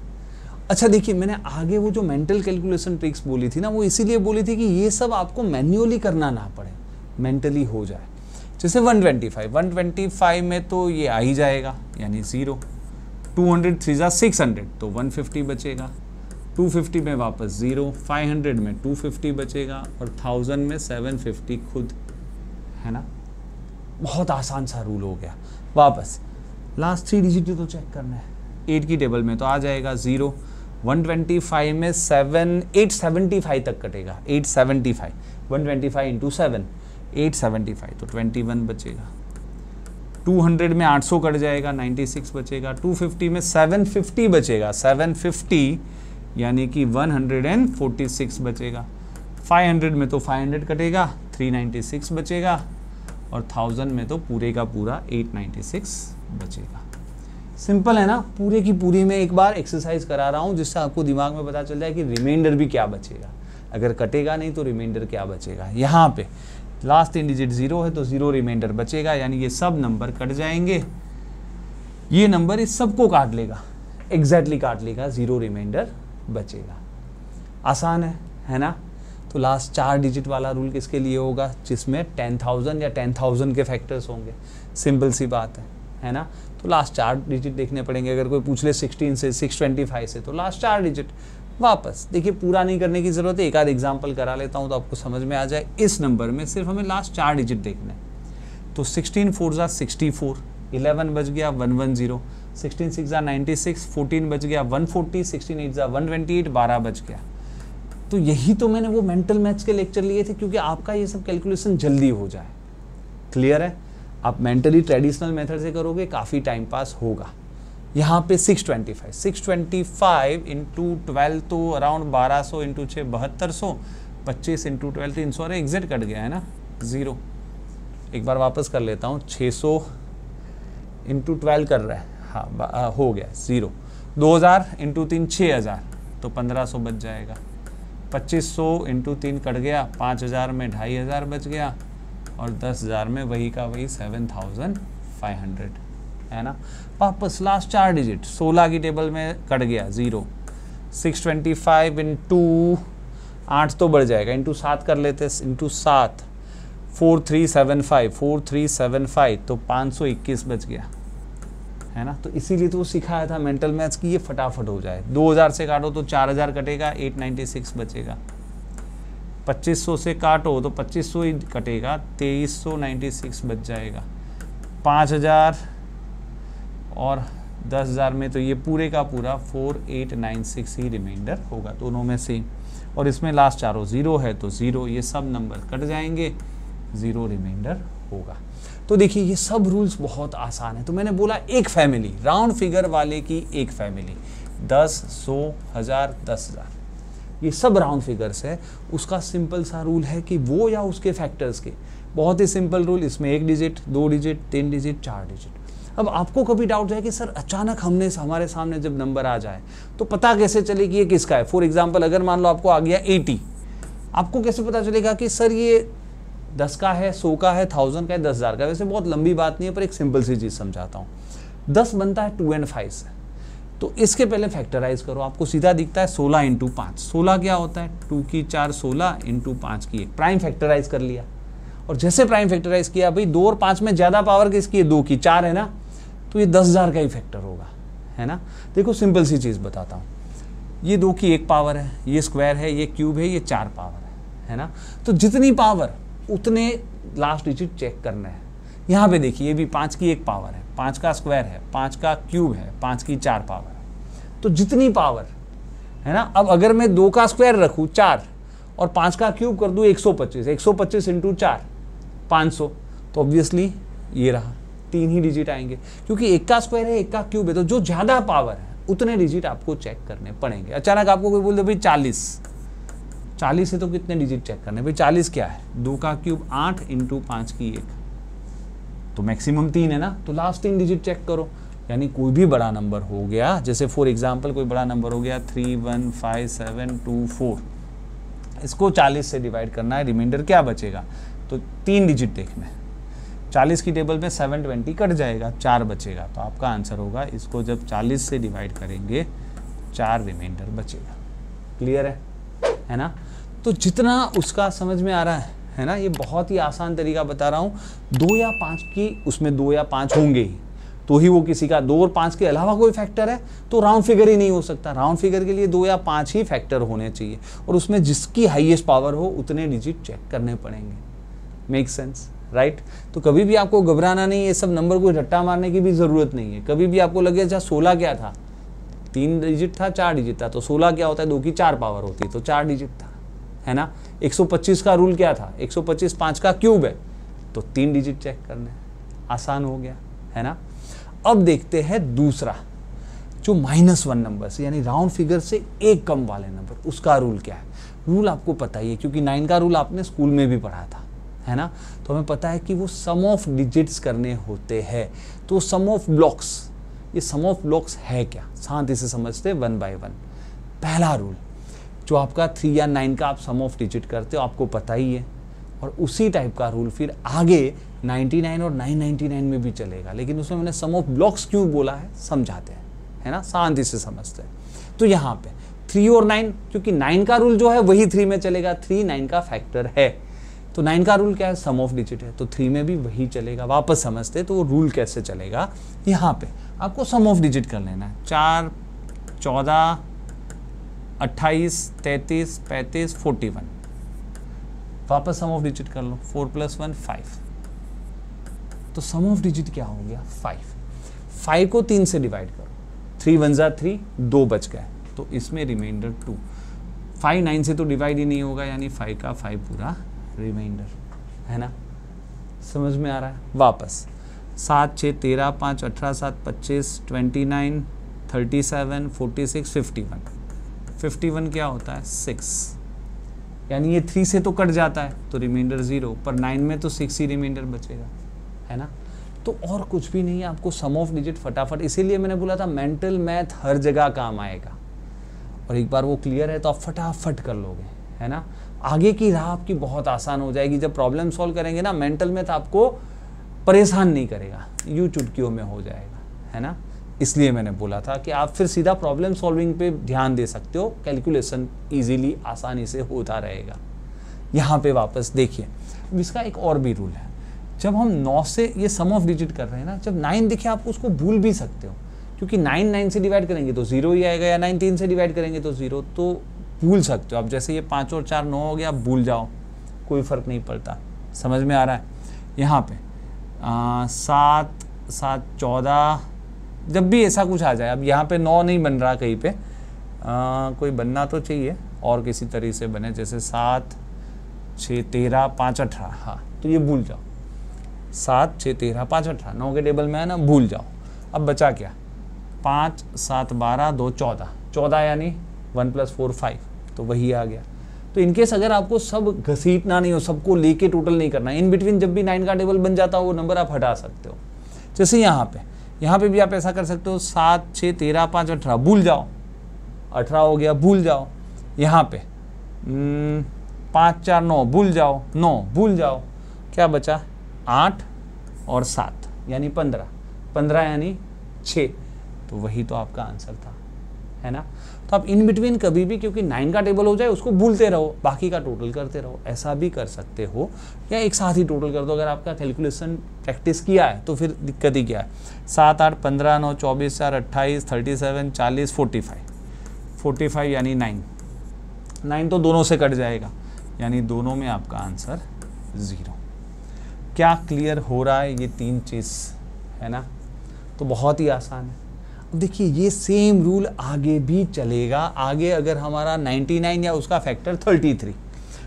अच्छा देखिए, मैंने आगे वो जो मेंटल कैलकुलेशन ट्रिक्स बोली थी ना, वो इसीलिए बोली थी कि ये सब आपको मैन्युअली करना ना पड़े, मेंटली हो जाए। जैसे 125 में तो ये आ ही जाएगा यानी 0, 200 3 जा 600 तो 150 बचेगा, 250 में वापस 0, 500 में 250 बचेगा, और 1000 में 750 खुद, है ना। बहुत आसान सा रूल हो गया। वापस लास्ट 3 डिजिट तो चेक करना है। 8 की टेबल में तो आ जाएगा 0, 125 में 875 तक कटेगा, 875, 125 इंटू 7, 875 तो 21 बचेगा। 200 में 800 कट जाएगा, 96 बचेगा। 250 में 750 बचेगा, 750 यानी कि 146 बचेगा। 500 में तो 500 कटेगा, 396 बचेगा, और 1000 में तो पूरे का पूरा 896 बचेगा। सिंपल है ना। पूरे की पूरी में एक बार एक्सरसाइज करा रहा हूँ जिससे आपको दिमाग में पता चल जाए कि रिमाइंडर भी क्या बचेगा, अगर कटेगा नहीं तो रिमाइंडर क्या बचेगा। यहाँ पे लास्ट 3 डिजिट 0 है तो 0 रिमाइंडर बचेगा, यानी ये सब नंबर कट जाएंगे। ये नंबर इस सबको काट लेगा, एग्जैक्टली काट लेगा, 0 रिमाइंडर बचेगा। आसान है ना। तो लास्ट 4 डिजिट वाला रूल किसके लिए होगा, जिसमें 10,000 या 10,000 के फैक्टर्स होंगे। सिंपल सी बात है ना। तो लास्ट 4 डिजिट देखने पड़ेंगे। अगर कोई पूछ ले 16 से, 625 से, तो लास्ट 4 डिजिट। वापस देखिए, पूरा नहीं करने की ज़रूरत है, एक आध एग्जाम्पल करा लेता हूँ तो आपको समझ में आ जाए। इस नंबर में सिर्फ हमें लास्ट 4 डिजिट देखना है। तो 16 4 जा 64, 11 बच गया 110, 16 6 जा 96, 14 बच गया 140, 16 8 जा 128, 12 बच गया। तो यही तो मैंने वो मेंटल मैथ्स के लेक्चर लिए थे, क्योंकि आपका ये सब कैलकुलेशन जल्दी हो जाए। क्लियर है। आप मेंटली ट्रेडिशनल मेथड से करोगे, काफ़ी टाइम पास होगा। यहाँ पे 625 इंटू 12 तो अराउंड 1200 इंटू 6 7200, 25 इंटू 12 300, अरे एग्जिट कट गया है ना, 0। एक बार वापस कर लेता हूँ, 600 इंटू 12 कर रहा है, हाँ हो गया 0। 2000 इंटू 3 6000 तो 1500 बच जाएगा। 2500 इंटू 3 कट गया, 5000 में 2500 बच गया, और 10,000 में वही का वही 7,500, है ना। वापस लास्ट 4 डिजिट 16 की टेबल में कट गया 0, 625 इंटू 8 तो बढ़ जाएगा, इंटू 7 कर लेते, इंटू 7 4375 तो 521 बच गया, है ना। तो इसीलिए तो सिखाया था मेंटल मैथ्स की ये फटाफट हो जाए। 2000 से काटो तो 4000 कटेगा, 896 बचेगा। 2500 से काटो तो 2500 ही कटेगा, 2396 बच जाएगा। 5000 और 10,000 में तो ये पूरे का पूरा 4896 ही रिमाइंडर होगा, दोनों में से। और इसमें लास्ट चारों 0 है तो 0, ये सब नंबर कट जाएंगे, 0 रिमाइंडर होगा। तो देखिए, ये सब रूल्स बहुत आसान है। तो मैंने बोला एक फैमिली, राउंड फिगर वाले की एक फैमिली, 10, 100, 1000, 10,000। ये सब राउंड फिगर्स है। उसका सिंपल सा रूल है कि वो या उसके फैक्टर्स के, बहुत ही सिंपल रूल, इसमें 1 डिजिट, 2 डिजिट, 3 डिजिट, 4 डिजिट। अब आपको कभी डाउट है कि सर अचानक हमारे सामने जब नंबर आ जाए तो पता कैसे चले कि ये किसका है। फॉर एग्जाम्पल अगर मान लो आपको आ गया 80, आपको कैसे पता चलेगा कि सर ये 10 का है, 100 का है, 1000 का है, 10,000 का है। वैसे बहुत लंबी बात नहीं है, पर एक सिंपल सी चीज़ समझाता हूँ। 10 बनता है 2 और 5 से, तो इसके पहले फैक्टराइज करो, आपको सीधा दिखता है 16 इंटू 5। 16 क्या होता है, 2 की 4 16 इंटू 5 की 1। प्राइम फैक्टराइज कर लिया, और जैसे प्राइम फैक्टराइज किया, भाई 2 और 5 में ज़्यादा पावर किसकी है, 2 की, 4 है ना, तो ये 10,000 का ही फैक्टर होगा, है ना। देखो सिंपल सी चीज़ बताता हूँ, ये 2 की 1 पावर है, ये स्क्वायर है, ये क्यूब है, ये 4 पावर है ना। तो जितनी पावर उतने लास्ट डिजिट चेक करना है। यहाँ पे देखिए, ये भी 5 की 1 पावर है, 5 का स्क्वायर है, 5 का क्यूब है, 5 की 4 पावर है। तो जितनी पावर है ना, अब अगर मैं 2 का स्क्वायर रखूँ 4 और 5 का क्यूब कर दूँ 125, 125 इंटू 4 500, तो ऑब्वियसली ये रहा, 3 ही डिजिट आएंगे, क्योंकि 1 का स्क्वायर है, 1 का क्यूब है। तो जो ज़्यादा पावर है उतने डिजिट आपको चेक करने पड़ेंगे। अचानक आपको कोई बोल दे भाई 40 है, तो कितने डिजिट चेक करने, भाई 40 क्या है, 2 का क्यूब 8 इंटू 5 की 1, तो मैक्सिमम 3 है ना, तो लास्ट 3 डिजिट चेक करो। यानी कोई भी बड़ा नंबर हो गया, जैसे फॉर एग्जांपल कोई बड़ा नंबर हो गया 31574, इसको 40 से डिवाइड करना है, रिमाइंडर क्या बचेगा, तो 3 डिजिट देखना है। 40 की टेबल में 720 कट जाएगा, 4 बचेगा, तो आपका आंसर होगा, इसको जब 40 से डिवाइड करेंगे 4 रिमाइंडर बचेगा। क्लियर है ना। तो जितना उसका समझ में आ रहा है ना, ये बहुत ही आसान तरीका बता रहा हूँ। 2 या 5 की, उसमें 2 या 5 होंगे ही, तो ही वो किसी का 2 और 5 के अलावा कोई फैक्टर है तो राउंड फिगर ही नहीं हो सकता। राउंड फिगर के लिए 2 या 5 ही फैक्टर होने चाहिए, और उसमें जिसकी हाईएस्ट पावर हो उतने डिजिट चेक करने पड़ेंगे। Make sense, right. तो कभी भी आपको घबराना नहीं, ये सब नंबर को रट्टा मारने की भी ज़रूरत नहीं है। कभी भी आपको लगे अच्छा 16 क्या था, 3 डिजिट था, 4 डिजिट था, तो 16 क्या होता है, 2 की 4 पावर होती है, तो 4 डिजिट था, है ना। 125 का रूल क्या था, 125 5 का क्यूब है, तो 3 डिजिट चेक करने, आसान हो गया, है ना। अब देखते हैं दूसरा, जो -1 नंबर से, यानी राउंड फिगर से एक कम वाले नंबर, उसका रूल क्या है। रूल आपको पता ही है, क्योंकि 9 का रूल आपने स्कूल में भी पढ़ा था, है ना। तो हमें पता है कि वो सम ऑफ डिजिट्स करने होते हैं। तो सम ऑफ ब्लॉक्स, ये सम ऑफ ब्लॉक्स है क्या, शांति से समझते 1 बाय 1। पहला रूल, जो आपका 3 या 9 का आप सम ऑफ डिजिट करते हो, आपको पता ही है, और उसी टाइप का रूल फिर आगे 99 और 999 में भी चलेगा, लेकिन उसमें मैंने सम ऑफ ब्लॉक्स क्यों बोला है समझाते हैं, है ना, शांति से समझते हैं। तो यहाँ पे 3 और 9, क्योंकि 9 का रूल जो है वही 3 में चलेगा, 3 9 का फैक्टर है, तो 9 का रूल क्या है, सम ऑफ डिजिट है, तो 3 में भी वही चलेगा। वापस समझते तो वो रूल कैसे चलेगा। यहाँ पे आपको सम ऑफ डिजिट कर लेना है, 4 14 28 33 35 41, वापस सम ऑफ डिजिट कर लो, 4 + 1 5, तो सम ऑफ डिजिट क्या हो गया 5 को 3 से डिवाइड करो, 3 1 = 3, 2 बच गए, तो इसमें रिमाइंडर 2। 5 9 से तो डिवाइड ही नहीं होगा, यानी 5 का 5 पूरा रिमाइंडर, है ना, समझ में आ रहा है। वापस 7 6 13 5 18 7 25 29 37 46 51 क्या होता है 6, यानी ये 3 से तो कट जाता है, तो रिमाइंडर 0, पर 9 में तो 6 ही रिमाइंडर बचेगा, है ना। तो और कुछ भी नहीं है, आपको सम ऑफ डिजिट फटाफट, इसीलिए मैंने बोला था मेंटल मैथ हर जगह काम आएगा, और एक बार वो क्लियर है तो आप फटाफट कर लोगे, है ना। आगे की राह आपकी बहुत आसान हो जाएगी। जब प्रॉब्लम सॉल्व करेंगे ना, मेंटल मैथ आपको परेशान नहीं करेगा, यूं चुटकियों में हो जाएगा, है ना। इसलिए मैंने बोला था कि आप फिर सीधा प्रॉब्लम सॉल्विंग पे ध्यान दे सकते हो, कैलकुलेशन इजीली आसानी से होता रहेगा। यहाँ पे वापस देखिए, अब इसका एक और भी रूल है। जब हम 9 से ये सम ऑफ डिजिट कर रहे हैं ना, जब 9 दिखे आप उसको भूल भी सकते हो, क्योंकि 9 9 से डिवाइड करेंगे तो 0 ही आएगा, या 9 3 से डिवाइड करेंगे तो 0, तो भूल सकते हो। अब जैसे ये 5 और 4 9 हो गया, आप भूल जाओ, कोई फ़र्क नहीं पड़ता, समझ में आ रहा है। यहाँ पे 7 7 14, जब भी ऐसा कुछ आ जाए, अब यहाँ पे 9 नहीं बन रहा कहीं पे, कोई बनना तो चाहिए और किसी तरीके से बने, जैसे 7 6 13 5 18, हाँ, तो ये भूल जाओ, 7 6 13 5 18 9 के टेबल में है ना, भूल जाओ। अब बचा क्या, 5 7 12 2 14, 14 यानी 1 + 4 5, तो वही आ गया। तो इनकेस अगर आपको सब घसीटना नहीं हो, सबको लेके टोटल नहीं करना, इन बिटवीन जब भी 9 का टेबल बन जाता हो वो नंबर आप हटा सकते हो। जैसे यहाँ पे भी आप ऐसा कर सकते हो, 7, 6, 13, 5, 18 भूल जाओ, 18 हो गया भूल जाओ। यहाँ पे 5, 4, 9 भूल जाओ, 9 भूल जाओ, क्या बचा 8 और 7 यानी 15, 15 यानी 6, तो वही तो आपका आंसर था, है ना। तो आप इन बिटवीन कभी भी, क्योंकि 9 का टेबल हो जाए उसको भूलते रहो, बाकी का टोटल करते रहो, ऐसा भी कर सकते हो, या एक साथ ही टोटल कर दो। अगर आपका कैलकुलेशन प्रैक्टिस किया है तो फिर दिक्कत ही क्या है। 7, 8, 15, 9, 24, 4, 28, 37, 40, 45 यानी 9 तो दोनों से कट जाएगा, यानी दोनों में आपका आंसर 0। क्या क्लियर हो रहा है ये 3 चीज़, है ना। तो बहुत ही आसान है। अब देखिए ये सेम रूल आगे भी चलेगा। आगे अगर हमारा 99 या उसका फैक्टर 33,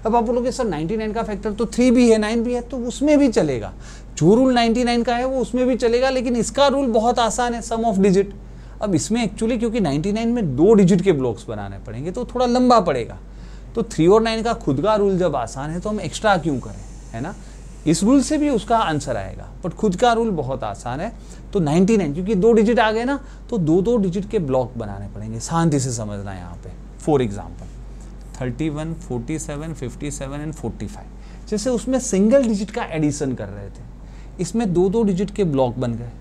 अब आप बोलोगे सर 99 का फैक्टर तो 3 भी है 9 भी है, तो उसमें भी चलेगा। जो रूल 99 का है वो उसमें भी चलेगा, लेकिन इसका रूल बहुत आसान है, सम ऑफ डिजिट। अब इसमें एक्चुअली क्योंकि 99 में 2 डिजिट के ब्लॉक्स बनाने पड़ेंगे तो थोड़ा लंबा पड़ेगा। तो 3 और 9 का खुद का रूल जब आसान है तो हम एक्स्ट्रा क्यों करें, है ना। इस रूल से भी उसका आंसर आएगा, बट खुद का रूल बहुत आसान है। तो 99 क्योंकि 2 डिजिट आ गए ना, तो 2 डिजिट के ब्लॉक बनाने पड़ेंगे। शांति से समझना यहाँ पे। फॉर एग्जाम्पल 31, 47, 57 एंड 45, जैसे उसमें सिंगल डिजिट का एडिशन कर रहे थे, इसमें 2 डिजिट के ब्लॉक बन गए।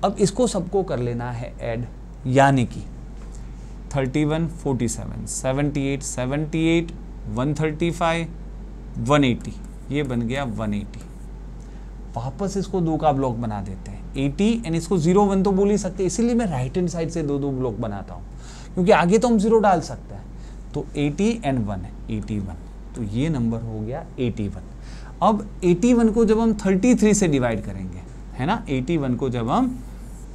अब इसको सबको कर लेना है ऐड, यानी कि 31, 47, 78, 78, 135, 180, ये बन गया 180। वापस इसको 2 का ब्लॉक बना देते हैं 80, एंड इसको 0, 1 तो बोल ही सकते हैं, इसीलिए मैं राइट हैंड साइड से 2 ब्लॉक बनाता हूँ, क्योंकि आगे तो हम 0 डाल सकते हैं। तो 80 एंड 1 है 81, तो ये नंबर हो गया 81। अब 81 को जब हम 33 से डिवाइड करेंगे, है ना, 81 को जब हम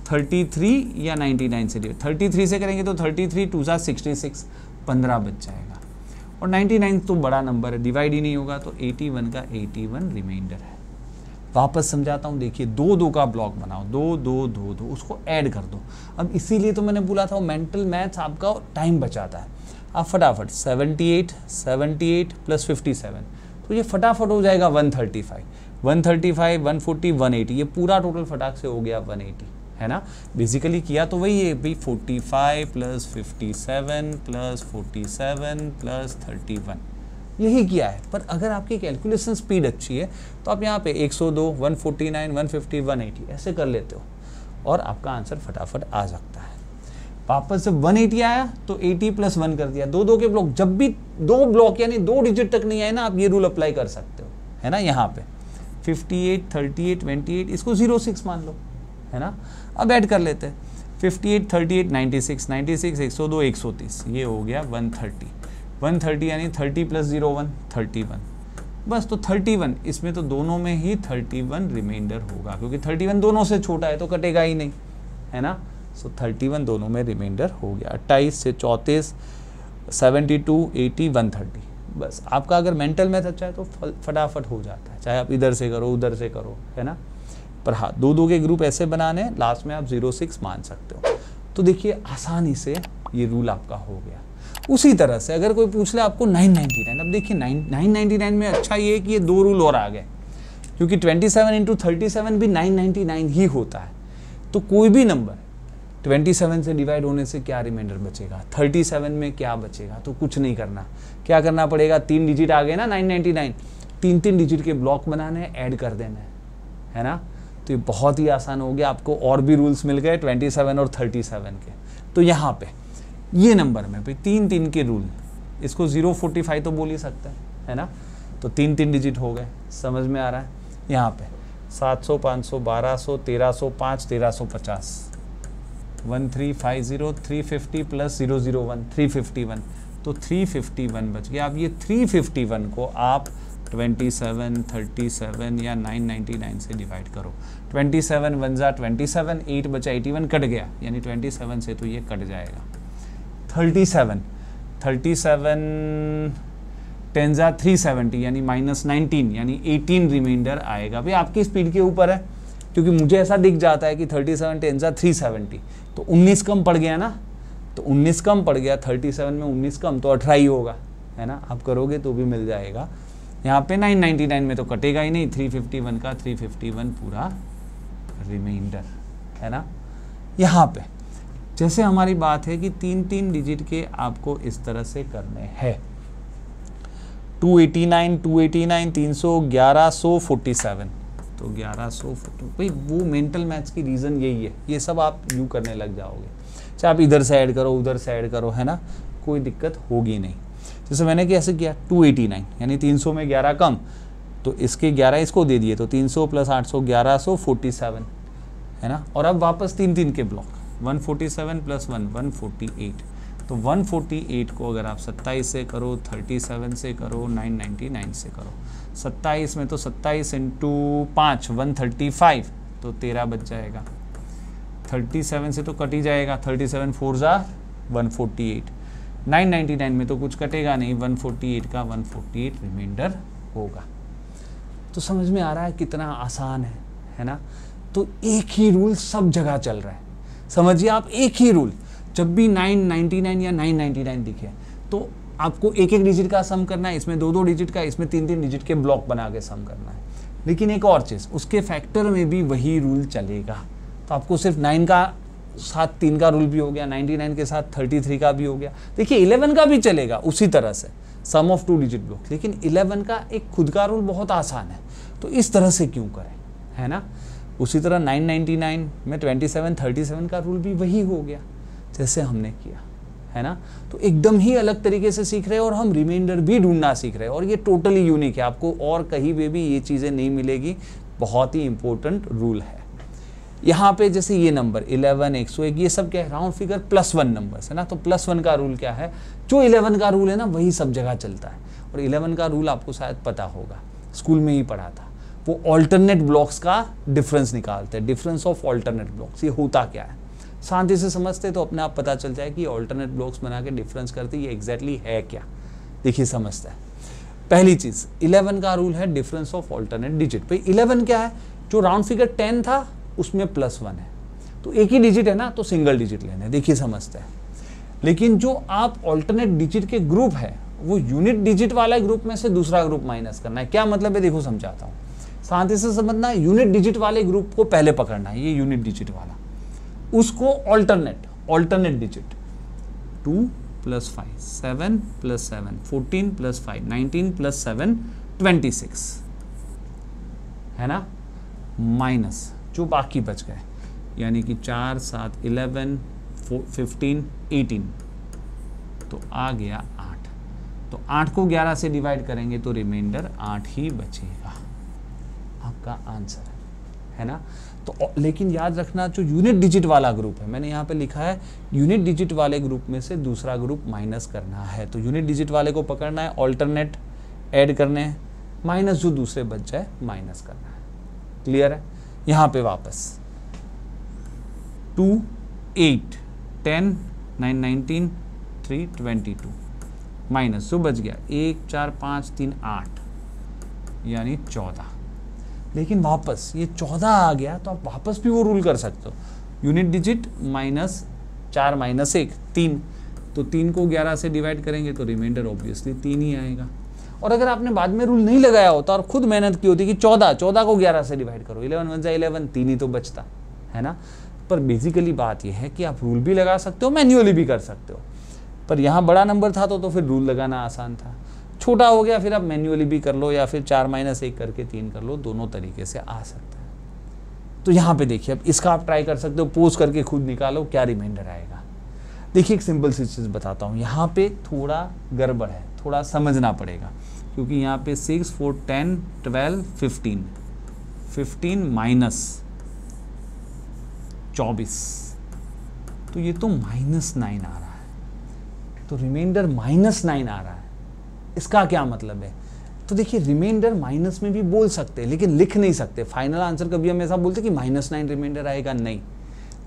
33 या 99 से 33 से करेंगे तो 33 2 जा 66, 15 बच जाएगा। और 99 तो बड़ा नंबर है, डिवाइड ही नहीं होगा, तो 81 का 81 रिमाइंडर है। वापस समझाता हूँ, देखिए 2 का ब्लॉक बनाओ, 2 उसको ऐड कर दो। अब इसीलिए तो मैंने बोला था मेंटल मैथ्स आपका टाइम बचाता है। आप फटाफट 78 प्लस 57, तो ये फटाफट हो जाएगा 135, 140, 180, ये पूरा टोटल फटाक से हो गया 180, है ना। बेसिकली किया तो वही है भाई, 45 प्लस 57 प्लस 47 प्लस 31, यही किया है। पर अगर आपकी कैलकुलेशन स्पीड अच्छी है तो आप यहाँ पे 102, 149, 150, 180 ऐसे कर लेते हो और आपका आंसर फटाफट आ सकता है। वापस जब 180 आया तो 80 प्लस 1 कर दिया, 2 के ब्लॉक, जब भी 2 ब्लॉक यानी 2 डिजिट तक नहीं आए ना, आप ये रूल अप्लाई कर सकते हो, है ना। यहाँ पे 58, 38, 28, इसको 06 मान लो, है ना। अब ऐड कर लेते हैं 58, 38, 96, 102, 130, ये हो गया 130 यानी 30 प्लस 01, 31, बस। तो 31, इसमें तो दोनों में ही 31 रिमाइंडर होगा, क्योंकि 31 दोनों से छोटा है तो कटेगा ही नहीं, है ना। सो 31 दोनों में रिमाइंडर हो गया। 28 से 34, 72, 80, 130, बस। आपका अगर मेंटल मैथ अच्छा है तो फटाफट हो जाता है, चाहे आप इधर से करो उधर से करो, है ना। पर हाँ, 2 के ग्रुप ऐसे बनाने, लास्ट में आप 06 मान सकते हो। तो देखिए आसानी से ये रूल आपका हो गया। उसी तरह से अगर कोई पूछ ले आपको 999, अब देखिए 999 में अच्छा ये है कि ये 2 रूल और आ गए, क्योंकि 27 इंटू 37 भी 999 ही होता है। तो कोई भी नंबर 27 से डिवाइड होने से क्या रिमाइंडर बचेगा, 37 में क्या बचेगा, तो कुछ नहीं करना। क्या करना पड़ेगा, 3 डिजिट आ गए ना 999, 3 डिजिट के ब्लॉक बनाने हैं, ऐड कर देना है ना। तो ये बहुत ही आसान हो गया। आपको और भी रूल्स मिल गए 27 और 37 के। तो यहाँ पे ये नंबर में भाई 3 के रूल, इसको 045 तो बोल ही सकते हैं, है ना। तो 3 डिजिट हो गए, समझ में आ रहा है। यहाँ पे 700, 500, 1200, 1305, 1350, 1350, 350 प्लस 001, 351, तो 351 बच गया। अब ये 351 को आप 27, 37 या 999 से डिवाइड करो। 27 1 जा 27, 8 बचा 81, कट गया, यानी 27 से तो ये कट जाएगा। 37 10 जा 370, यानी -19, यानी 18 रिमाइंडर आएगा। भाई आपकी स्पीड के ऊपर है, क्योंकि मुझे ऐसा दिख जाता है कि 37 10 जा 370, तो 19 कम पड़ गया ना, तो 19 कम पड़ गया, 37 में 19 कम तो 18 ही होगा, है ना। आप करोगे तो भी मिल जाएगा। यहाँ पे 999 में तो कटेगा ही नहीं, 351 का 351 पूरा रिमाइंडर, है ना। यहाँ पे जैसे हमारी बात है कि 3 डिजिट के आपको इस तरह से करने हैं, 289, 300, 1147, तो 1140। भाई वो मेंटल मैथ्स की रीज़न यही है, ये सब आप यूँ करने लग जाओगे, चाहे आप इधर से ऐड करो उधर से ऐड करो, है ना, कोई दिक्कत होगी नहीं। जैसे मैंने कैसे किया, 289 यानी 300 में 11 कम, तो इसके 11 इसको दे दिए, तो 300 + 800 1147, है ना। और अब वापस 3 के ब्लॉक, 147 + 1 148, तो 148 को अगर आप 27 से करो, 37 से करो, 999 से करो, 27 में तो 27 × 5 135, तो 13 बच जाएगा। 37 से तो कट ही जाएगा, 37 4 ज़ा 148, 999 में तो कुछ कटेगा नहीं, 148 का 148 रिमाइंडर होगा। तो समझ में आ रहा है कितना आसान है ना। तो एक ही रूल सब जगह चल रहा है, समझिए आप, एक ही रूल। जब भी 999 या 999 दिखे तो आपको एक डिजिट का सम करना है, इसमें 2 डिजिट का, इसमें 3 डिजिट के ब्लॉक बना के सम करना है। लेकिन एक और चीज़, उसके फैक्टर में भी वही रूल चलेगा। तो आपको सिर्फ 9 का साथ 3 का रूल भी हो गया, 99 के साथ 33 का भी हो गया। देखिए 11 का भी चलेगा उसी तरह से, सम ऑफ 2 डिजिट ब्लॉक। लेकिन 11 का एक खुद का रूल बहुत आसान है, तो इस तरह से क्यों करें, है ना। उसी तरह 999 में 27 37 का रूल भी वही हो गया जैसे हमने किया, है ना। तो एकदम ही अलग तरीके से सीख रहे हैं, और हम रिमाइंडर भी ढूंढना सीख रहे हैं, और ये टोटली यूनिक है, आपको और कहीं पे भी ये चीज़ें नहीं मिलेगी। बहुत ही इंपॉर्टेंट रूल है। यहाँ पे जैसे ये नंबर 11 101 ये सब क्या है, राउंड फिगर +1 नंबर्स, है ना। तो +1 का रूल क्या है, जो 11 का रूल है ना वही सब जगह चलता है। और 11 का रूल आपको शायद पता होगा, स्कूल में ही पढ़ा था। वो ऑल्टरनेट ब्लॉक्स का डिफरेंस निकालते हैं, डिफरेंस ऑफ ऑल्टरनेट ब्लॉक्स। ये होता क्या है, शांति से समझते तो अपने आप पता चल जाए कि ऑल्टरनेट ब्लॉक्स बना के डिफरेंस करते ये एग्जैक्टली है क्या। देखिए समझते हैं। पहली चीज़, 11 का रूल है डिफरेंस ऑफ ऑल्टरनेट डिजिट। भाई 11 क्या है, जो राउंड फिगर 10 था उसमें +1 है, तो एक ही डिजिट है ना, तो सिंगल डिजिट लेने। देखिए समझते हैं। लेकिन जो आप ऑल्टरनेट डिजिट के ग्रुप है, वो यूनिट डिजिट वाला ग्रुप में से दूसरा ग्रुप माइनस करना है। क्या मतलब है, देखो समझाता हूँ, शांति से समझना है। यूनिट डिजिट वाले ग्रुप को पहले पकड़ना है, ये यूनिट डिजिट वाला, उसको ऑल्टरनेट डिजिट 2 + 5 7 + 7 14 + 5 19 + 7 26, है ना, माइनस जो बाकी बच गए, यानी कि 4 7 11 15 18, तो आ गया 8। तो 8 को 11 से डिवाइड करेंगे तो रिमाइंडर 8 ही बचेगा, आपका आंसर है ना। तो लेकिन याद रखना, जो यूनिट डिजिट वाला ग्रुप है, मैंने यहाँ पे लिखा है यूनिट डिजिट वाले ग्रुप में से दूसरा ग्रुप माइनस करना है। तो यूनिट डिजिट वाले को पकड़ना है, ऑल्टरनेट ऐड करने हैं, माइनस जो दूसरे बच जाए माइनस करना है। क्लियर है। यहाँ पे वापस 2 8 10 9 19 3 22 माइनस जो बच गया 1 4 5 3 8 यानी 14। लेकिन वापस ये 14 आ गया तो आप वापस भी वो रूल कर सकते हो, यूनिट डिजिट -4 -1 3, तो 3 को 11 से डिवाइड करेंगे तो रिमाइंडर ऑब्वियसली 3 ही आएगा। और अगर आपने बाद में रूल नहीं लगाया होता और खुद मेहनत की होती कि 14 को 11 से डिवाइड करो, 11 1 11 3 ही तो बचता, है ना। पर बेसिकली बात यह है कि आप रूल भी लगा सकते हो, मैन्युअली भी कर सकते हो। पर यहाँ बड़ा नंबर था तो फिर रूल लगाना आसान था, छोटा हो गया फिर आप मैन्युअली भी कर लो या फिर 4 - 1 करके 3 कर लो, दोनों तरीके से आ सकता है। तो यहाँ पे देखिए, अब इसका आप ट्राई कर सकते हो, पोज करके खुद निकालो क्या रिमाइंडर आएगा। देखिए एक सिंपल सी चीज़ बताता हूँ, यहाँ पे थोड़ा गड़बड़ है, थोड़ा समझना पड़ेगा, क्योंकि यहाँ पे 6 4 10 12 15 -24, तो ये तो -9 आ रहा है, तो रिमाइंडर -9 आ रहा है। इसका क्या मतलब है, तो देखिए रिमाइंडर माइनस में भी बोल सकते हैं लेकिन लिख नहीं सकते। फाइनल आंसर कभी हम ऐसा बोलते कि -9 रिमाइंडर आएगा, नहीं।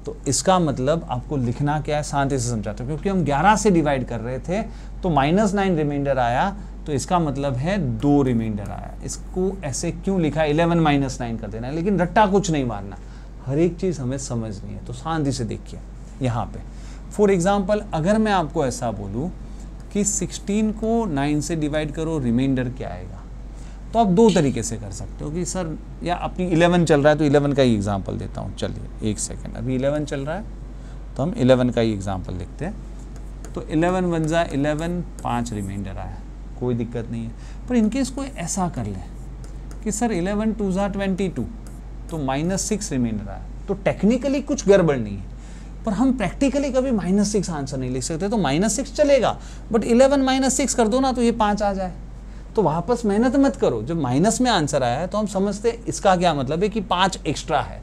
तो इसका मतलब आपको लिखना क्या है, शांति से समझाते हैं, क्योंकि हम 11 से डिवाइड कर रहे थे तो -9 रिमाइंडर आया, तो इसका मतलब है 2 रिमाइंडर आया। इसको ऐसे क्यों लिखा, 11 - 9 कर देना है, लेकिन रट्टा कुछ नहीं मारना, हर एक चीज़ हमें समझनी है। तो शांति से देखिए, यहाँ पे फॉर एग्जाम्पल अगर मैं आपको ऐसा बोलूँ कि 16 को 9 से डिवाइड करो, रिमाइंडर क्या आएगा, तो आप दो तरीके से कर सकते हो कि सर या अपनी 11 चल रहा है तो 11 का ही एग्जाम्पल देता हूँ। चलिए एक सेकेंड, अभी 11 चल रहा है तो हम 11 का ही एग्जाम्पल लिखते हैं। तो 11 बन जाए 11, 5 रिमाइंडर आया, कोई दिक्कत नहीं है। पर इनकेस कोई ऐसा कर ले कि सर 11 2 जा 22 तो -6 रिमाइंडर आया, तो टेक्निकली कुछ गड़बड़ नहीं है, पर हम प्रैक्टिकली कभी -6 आंसर नहीं लिख सकते। तो -6 चलेगा, बट 11 -6 कर दो ना तो ये 5 आ जाए। तो वापस मेहनत मत करो, जब माइनस में आंसर आया है तो हम समझते हैं इसका क्या मतलब है कि 5 एक्स्ट्रा है,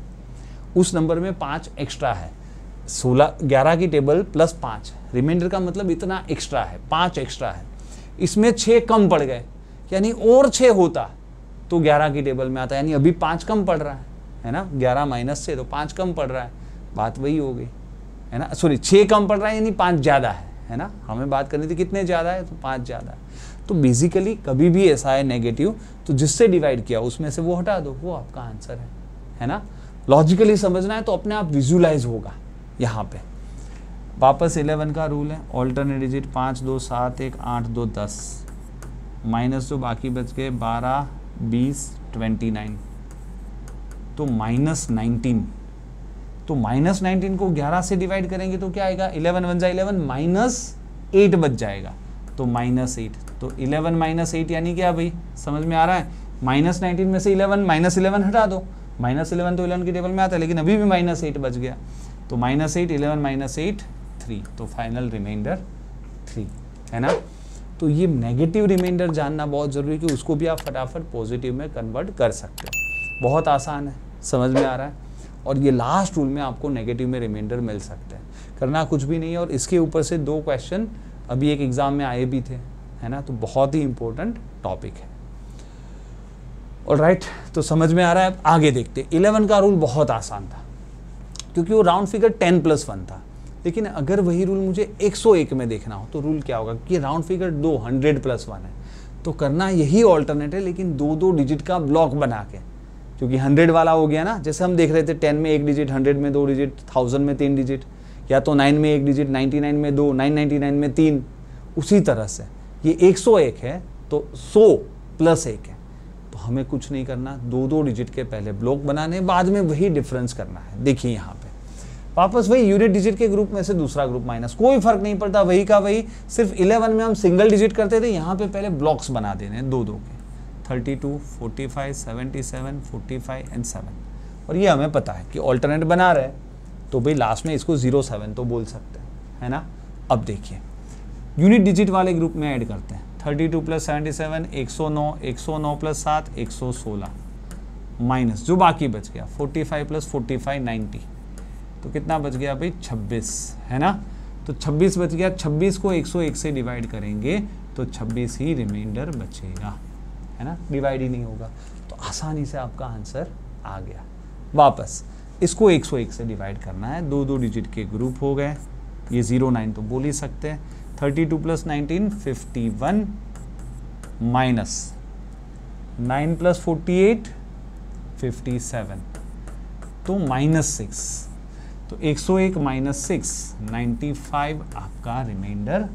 उस नंबर में 5 एक्स्ट्रा है। 11 की टेबल प्लस 5, रिमाइंडर का मतलब इतना एक्स्ट्रा है, 5 एक्स्ट्रा है। इसमें 6 कम पड़ गए, यानी और 6 होता तो 11 की टेबल में आता, यानी अभी 5 कम पड़ रहा है ना, 11 माइनस से तो 5 कम पड़ रहा है, बात वही हो गई है ना। सॉरी 6 कम पड़ रहा है यानी 5 ज़्यादा है ना, हमें बात करनी थी कितने ज़्यादा है, तो 5 ज़्यादा है। तो बेसिकली कभी भी ऐसा है नेगेटिव तो जिससे डिवाइड किया उसमें से वो हटा दो, वो आपका आंसर है ना। लॉजिकली समझना है तो अपने आप विजुलाइज होगा। यहाँ पे वापस 11 का रूल है, ऑल्टरनेट डिजिट 5 2 7 1 8 2 10, माइनस जो बाकी बच गए 12 20 29, तो -19। तो -19 को 11 से डिवाइड करेंगे तो क्या आएगा, 11 बन जाए 11, -8 बच जाएगा तो -8। तो 11 -8 यानी क्या भाई, समझ में आ रहा है। -19 में से 11 हटा दो, -11 तो 11 की टेबल में आता है, लेकिन अभी भी -8 बच गया। तो -8 11 -8 3, तो फाइनल रिमाइंडर 3 है ना। तो ये नेगेटिव रिमाइंडर जानना बहुत ज़रूरी है कि उसको भी आप फटाफट पॉजिटिव में कन्वर्ट कर सकते हो। बहुत आसान है, समझ में आ रहा है। और ये लास्ट रूल में आपको नेगेटिव में रिमाइंडर मिल सकते हैं, करना कुछ भी नहीं है। और इसके ऊपर से 2 क्वेश्चन अभी एक एग्ज़ाम में आए भी थे, है ना, तो बहुत ही इंपॉर्टेंट टॉपिक है। ऑलराइट, तो समझ में आ रहा है। आगे देखते। 11 का रूल बहुत आसान था क्योंकि वो राउंड फिगर 10 + 1 था, लेकिन अगर वही रूल मुझे 101 में देखना हो तो रूल क्या होगा कि राउंड फिगर 100 + 1 है, तो करना यही ऑल्टरनेट है, लेकिन 2 डिजिट का ब्लॉक बना के, क्योंकि 100 वाला हो गया ना, जैसे हम देख रहे थे 10 में 1 डिजिट, 100 में 2 डिजिट, 1000 में 3 डिजिट, या तो 9 में 1 डिजिट, 99 में 2, 999 में 3। उसी तरह से ये 101 है तो 100 + 1 है, तो हमें कुछ नहीं करना, 2 डिजिट के पहले ब्लॉक बनाने, बाद में वही डिफरेंस करना है। देखिए यहाँ पे वापस वही यूनिट डिजिट के ग्रुप में से दूसरा ग्रुप माइनस, कोई फर्क नहीं पड़ता, वही का वही। सिर्फ 11 में हम सिंगल डिजिट करते थे, यहाँ पे पहले ब्लॉक्स बना देने 2 के, 32 45 77 45 एंड 7। और ये हमें पता है कि ऑल्टरनेट बना रहे तो भाई लास्ट में इसको 07 तो बोल सकते हैं, है ना। अब देखिए यूनिट डिजिट वाले ग्रुप में ऐड करते हैं, 32 + 77 109, 109 + 7 116, माइनस जो बाकी बच गया 45 + 45 90, तो कितना बच गया भाई 26, है ना। तो 26 बच गया, 26 को 101 से डिवाइड करेंगे तो 26 ही रिमाइंडर बचेगा, है ना, डिवाइड ही नहीं होगा। तो आसानी से आपका आंसर आ गया। वापस इसको 101 से डिवाइड करना है, 2 डिजिट के ग्रुप हो गए, ये 09 तो बोल ही सकते हैं। 32 + 19 51, माइनस 9 + 48 57, तो -6। तो 101 - 6 95 आपका रिमाइंडर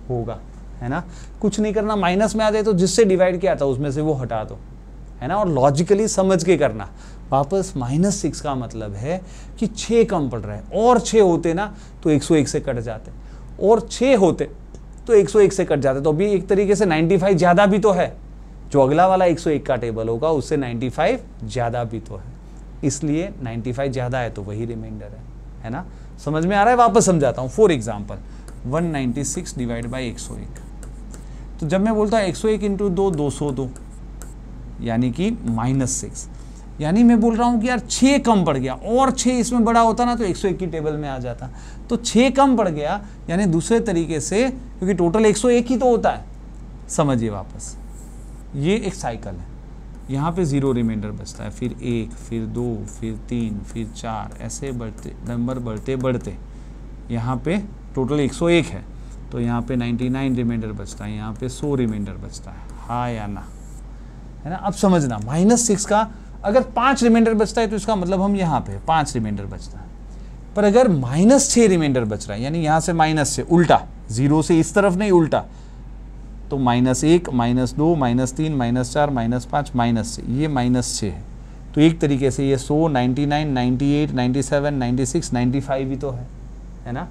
होगा, है ना। कुछ नहीं करना, माइनस में आ जाए तो जिससे डिवाइड किया था उसमें से वो हटा दो, है ना। और लॉजिकली समझ के करना। वापस -6 का मतलब है कि 6 कम पड़ रहा है, और 6 होते ना तो 101 से कट जाते, और 6 होते तो 101 से कट जाते। तो अभी एक तरीके से 95 ज़्यादा भी तो है, जो अगला वाला 101 का टेबल होगा उससे 95 ज़्यादा भी तो है, इसलिए 95 ज़्यादा है तो वही रिमाइंडर है ना। समझ में आ रहा है। वापस समझाता हूँ। फॉर एग्जाम्पल 196 / 101, तो जब मैं बोलता हूँ 101 × 2 202, यानी कि -6, यानी मैं बोल रहा हूँ कि यार 6 कम पड़ गया, और 6 इसमें बड़ा होता ना तो 101 की टेबल में आ जाता, तो 6 कम पड़ गया, यानी दूसरे तरीके से, क्योंकि टोटल 101 ही तो होता है। समझिए वापस, ये एक साइकिल है, यहाँ पे 0 रिमाइंडर बचता है, फिर 1, फिर 2, फिर 3, फिर 4, ऐसे बढ़ते नंबर बढ़ते बढ़ते यहाँ पे टोटल 101 है, तो यहाँ पे 99 रिमाइंडर बचता है, यहाँ पे 100 रिमाइंडर बचता है, हाँ या ना, है ना। अब समझना, -6 का अगर 5 रिमाइंडर बचता है तो इसका मतलब हम यहाँ पे 5 रिमाइंडर बचता है, पर अगर -6 रिमाइंडर बच रहा है, यानी यहाँ से -6 उल्टा, 0 से इस तरफ नहीं उल्टा, तो -1, -2, -3, -4, -5, -6, ये -6 है। तो एक तरीके से ये 100, 99, 98, 97, 96, 95 भी तो है ना।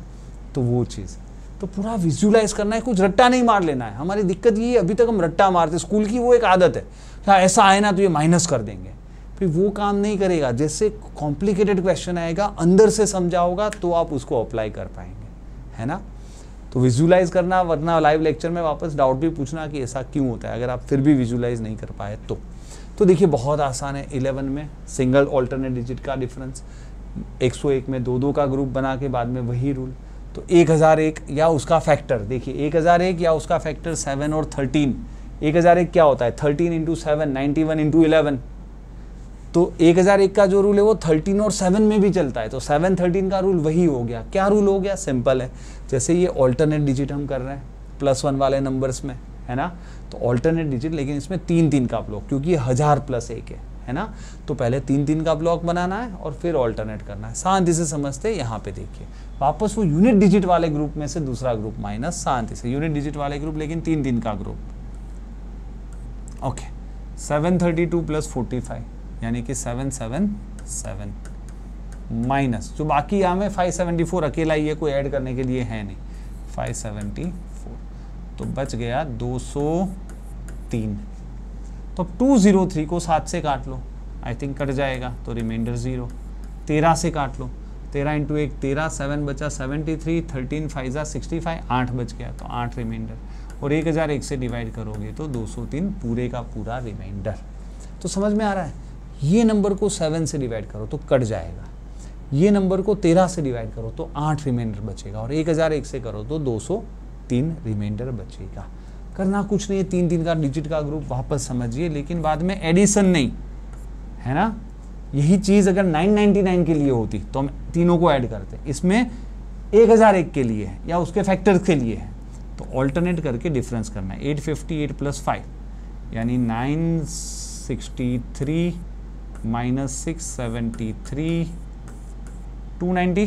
तो वो चीज़ तो पूरा विजुलाइज करना है, कुछ रट्टा नहीं मार लेना है। हमारी दिक्कत ये, अभी तक हम रट्टा मारते, स्कूल की वो एक आदत है, हाँ ऐसा आए ना तो ये माइनस कर देंगे, फिर वो काम नहीं करेगा। जैसे कॉम्प्लिकेटेड क्वेश्चन आएगा, अंदर से समझा होगा तो आप उसको अप्लाई कर पाएंगे, है ना। तो विजुलाइज करना, वरना लाइव लेक्चर में वापस डाउट भी पूछना कि ऐसा क्यों होता है, अगर आप फिर भी विजुलाइज नहीं कर पाए तो देखिए बहुत आसान है। 11 में सिंगल ऑल्टरनेट डिजिट का डिफरेंस, 101 में 2-2 का ग्रुप बना के बाद में वही रूल। तो 1001 या उसका फैक्टर, देखिए 1001 या उसका फैक्टर 7 और 13। 1001 क्या होता है, 13 इंटू 7, 91 इंटू 11। तो 1001 का जो रूल है वो 13 और 7 में भी चलता है, तो 7, 13 का रूल वही हो गया। क्या रूल हो गया, सिंपल है। जैसे ये ऑल्टरनेट डिजिट हम कर रहे हैं +1 वाले नंबर्स में, है ना, तो ऑल्टरनेट डिजिट, लेकिन इसमें 3-3 का ब्लॉक, क्योंकि ये 1000 + 1 है ना। तो पहले 3-3 का ब्लॉक बनाना है और फिर ऑल्टरनेट करना है। शांति से समझते हैं। यहाँ पे देखिए वापस वो यूनिट डिजिट वाले ग्रुप में से दूसरा ग्रुप माइनस, शांति से यूनिट डिजिट वाले ग्रुप लेकिन 3-3 का ग्रुप। ओके, 732 + 45 यानी कि 777 माइनस, जो बाकी यहाँ में 574 अकेला ही है, कोई ऐड करने के लिए है नहीं, 574, तो बच गया 203। तो अब 203 को 7 से काट लो, आई थिंक कट जाएगा, तो रिमाइंडर 0। 13 से काट लो, 13 इंटू 1 13, 7 बचा 73, 13 5 65, 8 बच गया, तो 8 रिमाइंडर। और 1001 से डिवाइड करोगे तो 203 पूरे का पूरा रिमाइंडर। तो समझ में आ रहा है, ये नंबर को 7 से डिवाइड करो तो कट जाएगा, ये नंबर को 13 से डिवाइड करो तो 8 रिमाइंडर बचेगा, और 1001 से करो तो 203 रिमाइंडर बचेगा। करना कुछ नहीं है, 3-3 का डिजिट का ग्रुप वापस समझिए, लेकिन बाद में एडिशन नहीं, है ना। यही चीज़ अगर 999 के लिए होती तो हम तीनों को ऐड करते, इसमें 1001 के लिए है या उसके फैक्टर के लिए है, तो ऑल्टरनेट करके डिफरेंस करना है। 858 + 5 यानी 963 - 673 290,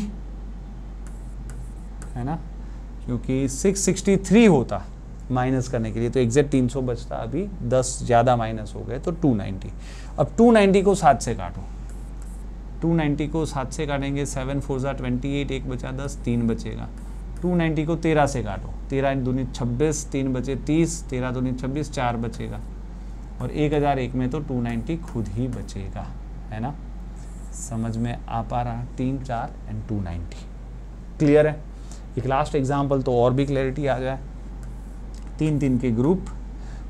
है ना, क्योंकि 663 होता माइनस करने के लिए तो एग्जैक्ट 300 बचता, अभी 10 ज़्यादा माइनस हो गए तो 290। अब 290 को 7 से काटो, 290 को 7 से काटेंगे, 7 4 28, 1 बचा 10, 3 बचेगा। 290 को 13 से काटो, 13 दूनी 26, 3 बचे 30, 13 दूनी 26, 4 बचेगा। और 1001 में तो 290 खुद ही बचेगा, है ना। समझ में आ पा रहा, 3, 4 एंड 290 क्लियर है। एक लास्ट एग्जाम्पल तो और भी क्लैरिटी आ जाए। 3-3 के ग्रुप,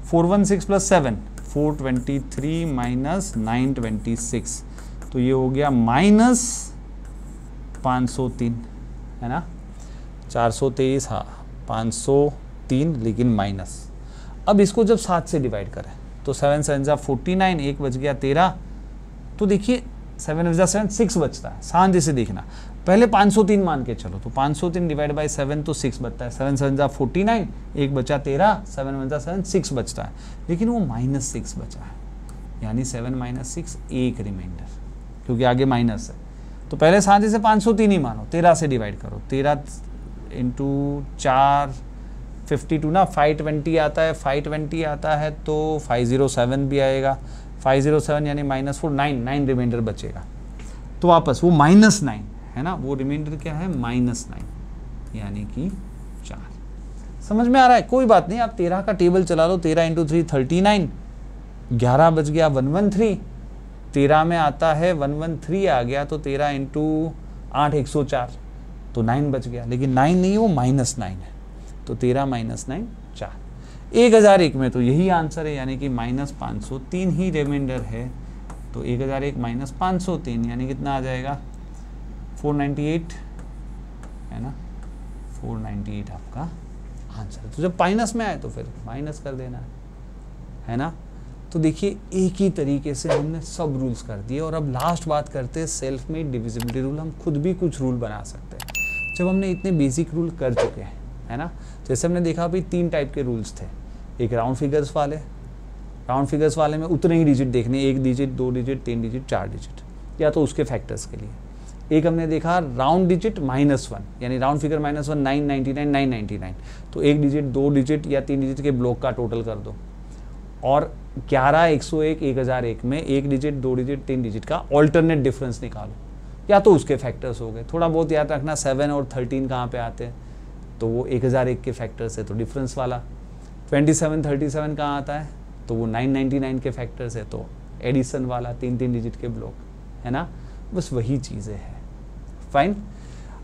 416 + 7 423 - 926, तो ये हो गया -503, है ना। 423, हाँ 503, लेकिन माइनस। अब इसको जब 7 से डिवाइड करें तो 7 7 49, 1 बच गया 13। तो देखिए 7 7 6 बचता है, शांति से देखना। पहले 503 मान के चलो, तो 503 डिवाइड बाई 7 तो 6 बचता है। 7 7 49, 1 बचा 13, 7 1 7 6 बचता है, लेकिन वो -6 बचा है, यानी 7 - 6 1 रिमाइंडर, क्योंकि आगे माइनस है। तो पहले शांति से 503 ही मानो, 13 से डिवाइड करो, 13 इंटू 4 52 ना, 520 आता है, 520 आता है तो 507 भी आएगा, 507 यानी -4 9 रिमाइंडर बचेगा। तो वापस वो -9 है ना, वो रिमाइंडर क्या है, -9 यानी कि 4। समझ में आ रहा है, कोई बात नहीं, आप 13 का टेबल चला लो, 13 इंटू 3 39, 11 बच गया 113, 13 में आता है 113 आ गया, तो 13 इंटू 8 104, तो 9 बच गया, लेकिन 9 नहीं, वो -9 है, तो 13 - 9 4। 1001 में तो यही आंसर है, यानी कि -503 ही रिमाइंडर है, तो 1001 - 503 यानी कितना आ जाएगा, 498, है ना, 498 आपका आंसर। तो जब माइनस में आए तो फिर माइनस कर देना है ना। तो देखिए एक ही तरीके से हमने सब रूल्स कर दिए, और अब लास्ट बात करते हैं सेल्फ मेड डिविजिबिलिटी रूल। हम खुद भी कुछ रूल बना सकते हैं जब हमने इतने बेसिक रूल कर चुके हैं, है ना। जैसे हमने देखा भाई 3 टाइप के रूल्स थे, एक राउंड फिगर्स वाले, राउंड फिगर्स वाले में उतने ही डिजिट देखने, 1 डिजिट 2 डिजिट 3 डिजिट 4 डिजिट, या तो उसके फैक्टर्स के लिए। एक हमने देखा राउंड डिजिट -1, यानी राउंड फिगर -1 999 999, तो एक डिजिट, दो डिजिट या तीन डिजिट के ब्लॉक का टोटल कर दो। और 11 101 1001 में एक डिजिट, दो डिजिट, तीन डिजिट का ऑल्टरनेट डिफरेंस निकालो, या तो उसके फैक्टर्स हो गए। थोड़ा बहुत याद रखना 7 और 13 कहाँ पे आते हैं, तो वो 1001 के फैक्टर्स है, तो डिफरेंस वाला। 27 37 कहाँ आता है, तो वो 999 के फैक्टर्स है, तो एडिशन वाला, तीन तीन डिजिट के ब्लॉक, है ना। बस वही चीज़ें हैं। फाइन।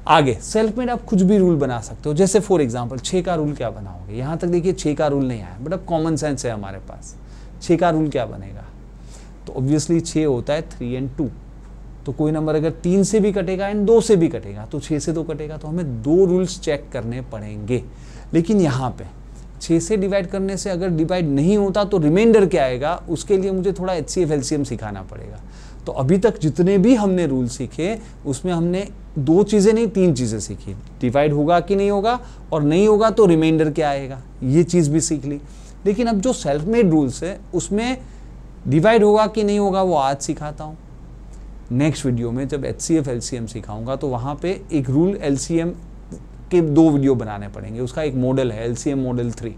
आगे सेल्फ मेड आप कुछ भी रूल बना सकते हो, जैसे फॉर एग्जांपल 6 का रूल क्या बनाओगे। यहाँ तक देखिए 6 का रूल नहीं आया, बट अब कॉमन सेंस है हमारे पास। 6 का रूल क्या बनेगा, तो ऑब्वियसली 6 होता है 3 और 2, तो कोई नंबर अगर 3 से भी कटेगा एंड 2 से भी कटेगा तो 6 से तो कटेगा, तो हमें 2 रूल्स चेक करने पड़ेंगे। लेकिन यहाँ पे 6 से डिवाइड करने से अगर डिवाइड नहीं होता तो रिमाइंडर क्या आएगा, उसके लिए मुझे थोड़ा HCF LCM सिखाना पड़ेगा। तो अभी तक जितने भी हमने रूल सीखे उसमें हमने 2 चीज़ें नहीं 3 चीज़ें सीखी, डिवाइड होगा कि नहीं होगा, और नहीं होगा तो रिमाइंडर क्या आएगा, ये चीज़ भी सीख ली। लेकिन अब जो सेल्फ मेड रूल्स है उसमें डिवाइड होगा कि नहीं होगा वो आज सिखाता हूँ। नेक्स्ट वीडियो में जब HCF LCM सिखाऊंगा तो वहाँ पे एक रूल LCM के 2 वीडियो बनाने पड़ेंगे, उसका एक मॉडल है LCM मॉडल 3,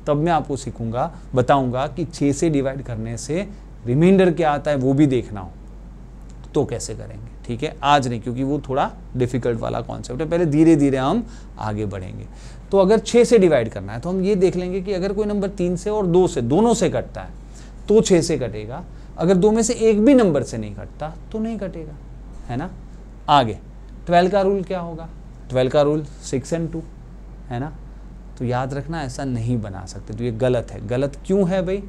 तब मैं आपको सीखूंगा, बताऊंगा कि 6 से डिवाइड करने से रिमाइंडर क्या आता है वो भी देखना हो तो कैसे करेंगे। ठीक है, आज नहीं, क्योंकि वो थोड़ा डिफिकल्ट वाला कॉन्सेप्ट है, पहले धीरे धीरे हम आगे बढ़ेंगे। तो अगर 6 से डिवाइड करना है तो हम ये देख लेंगे कि अगर कोई नंबर 3 से और 2 से दोनों से कटता है तो 6 से कटेगा, अगर 2 में से एक भी नंबर से नहीं कटता तो नहीं कटेगा, है ना। आगे 12 का रूल क्या होगा, 12 का रूल 6 और 2, है ना। तो याद रखना ऐसा नहीं बना सकते, तो ये गलत है। गलत क्यों है भाई,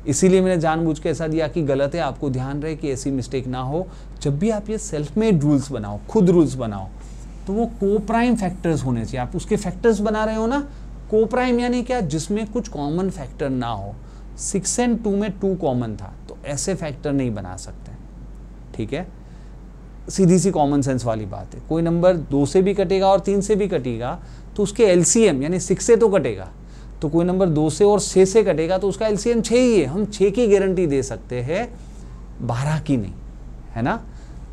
इसीलिए मैंने जानबूझ के ऐसा दिया कि गलत है, आपको ध्यान रहे कि ऐसी मिस्टेक ना हो। जब भी आप ये सेल्फ मेड रूल्स बनाओ, खुद रूल्स बनाओ, तो वो को प्राइम फैक्टर्स होने चाहिए। आप उसके फैक्टर्स बना रहे हो ना, को प्राइम यानी क्या, जिसमें कुछ कॉमन फैक्टर ना हो। 6 और 2 में 2 कॉमन था, तो ऐसे फैक्टर नहीं बना सकते। ठीक है, सीधी सी कॉमन सेंस वाली बात है। कोई नंबर 2 से भी कटेगा और 3 से भी कटेगा तो उसके LCM यानी 6 से तो कटेगा, तो कोई नंबर 2 से और 6 से कटेगा तो उसका LCM 6 ही है। हम 6 की गारंटी दे सकते हैं, 12 की नहीं, है ना।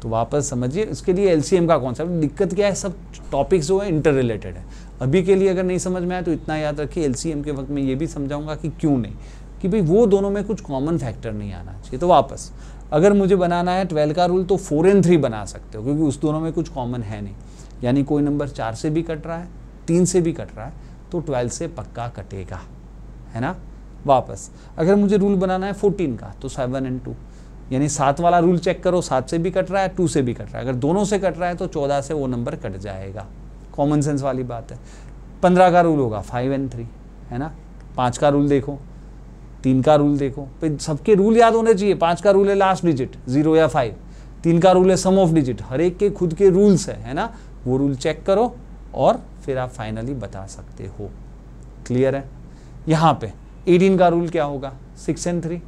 तो वापस समझिए, इसके लिए LCM का कॉन्सेप्ट। दिक्कत क्या है, सब टॉपिक्स जो है इंटर रिलेटेड है। अभी के लिए अगर नहीं समझ में आया तो इतना याद रखिए, LCM के वक्त में ये भी समझाऊंगा कि क्यों नहीं, कि भाई वो दोनों में कुछ कॉमन फैक्टर नहीं आना चाहिए। तो वापस अगर मुझे बनाना है 12 का रूल तो 4 और 3 बना सकते हो, क्योंकि उस दोनों में कुछ कॉमन है नहीं। यानी कोई नंबर 4 से भी कट रहा है, 3 से भी कट रहा है, तो 12 से पक्का कटेगा, है ना। वापस अगर मुझे रूल बनाना है 14 का तो 7 और 2, यानी 7 वाला रूल चेक करो, 7 से भी कट रहा है, 2 से भी कट रहा है। अगर दोनों से कट रहा है तो 14 से वो नंबर कट जाएगा। कॉमन सेंस वाली बात है। 15 का रूल होगा 5 और 3, है ना। 5 का रूल देखो, 3 का रूल देखो, सबके रूल याद होने चाहिए। 5 का रूल है लास्ट डिजिट 0 या 5, 3 का रूल है सम ऑफ डिजिट, हर एक के खुद के रूल्स है ना। वो रूल चेक करो और फिर आप फाइनली बता सकते हो। क्लियर है। यहाँ पे 18 का रूल क्या होगा, 6 और 3,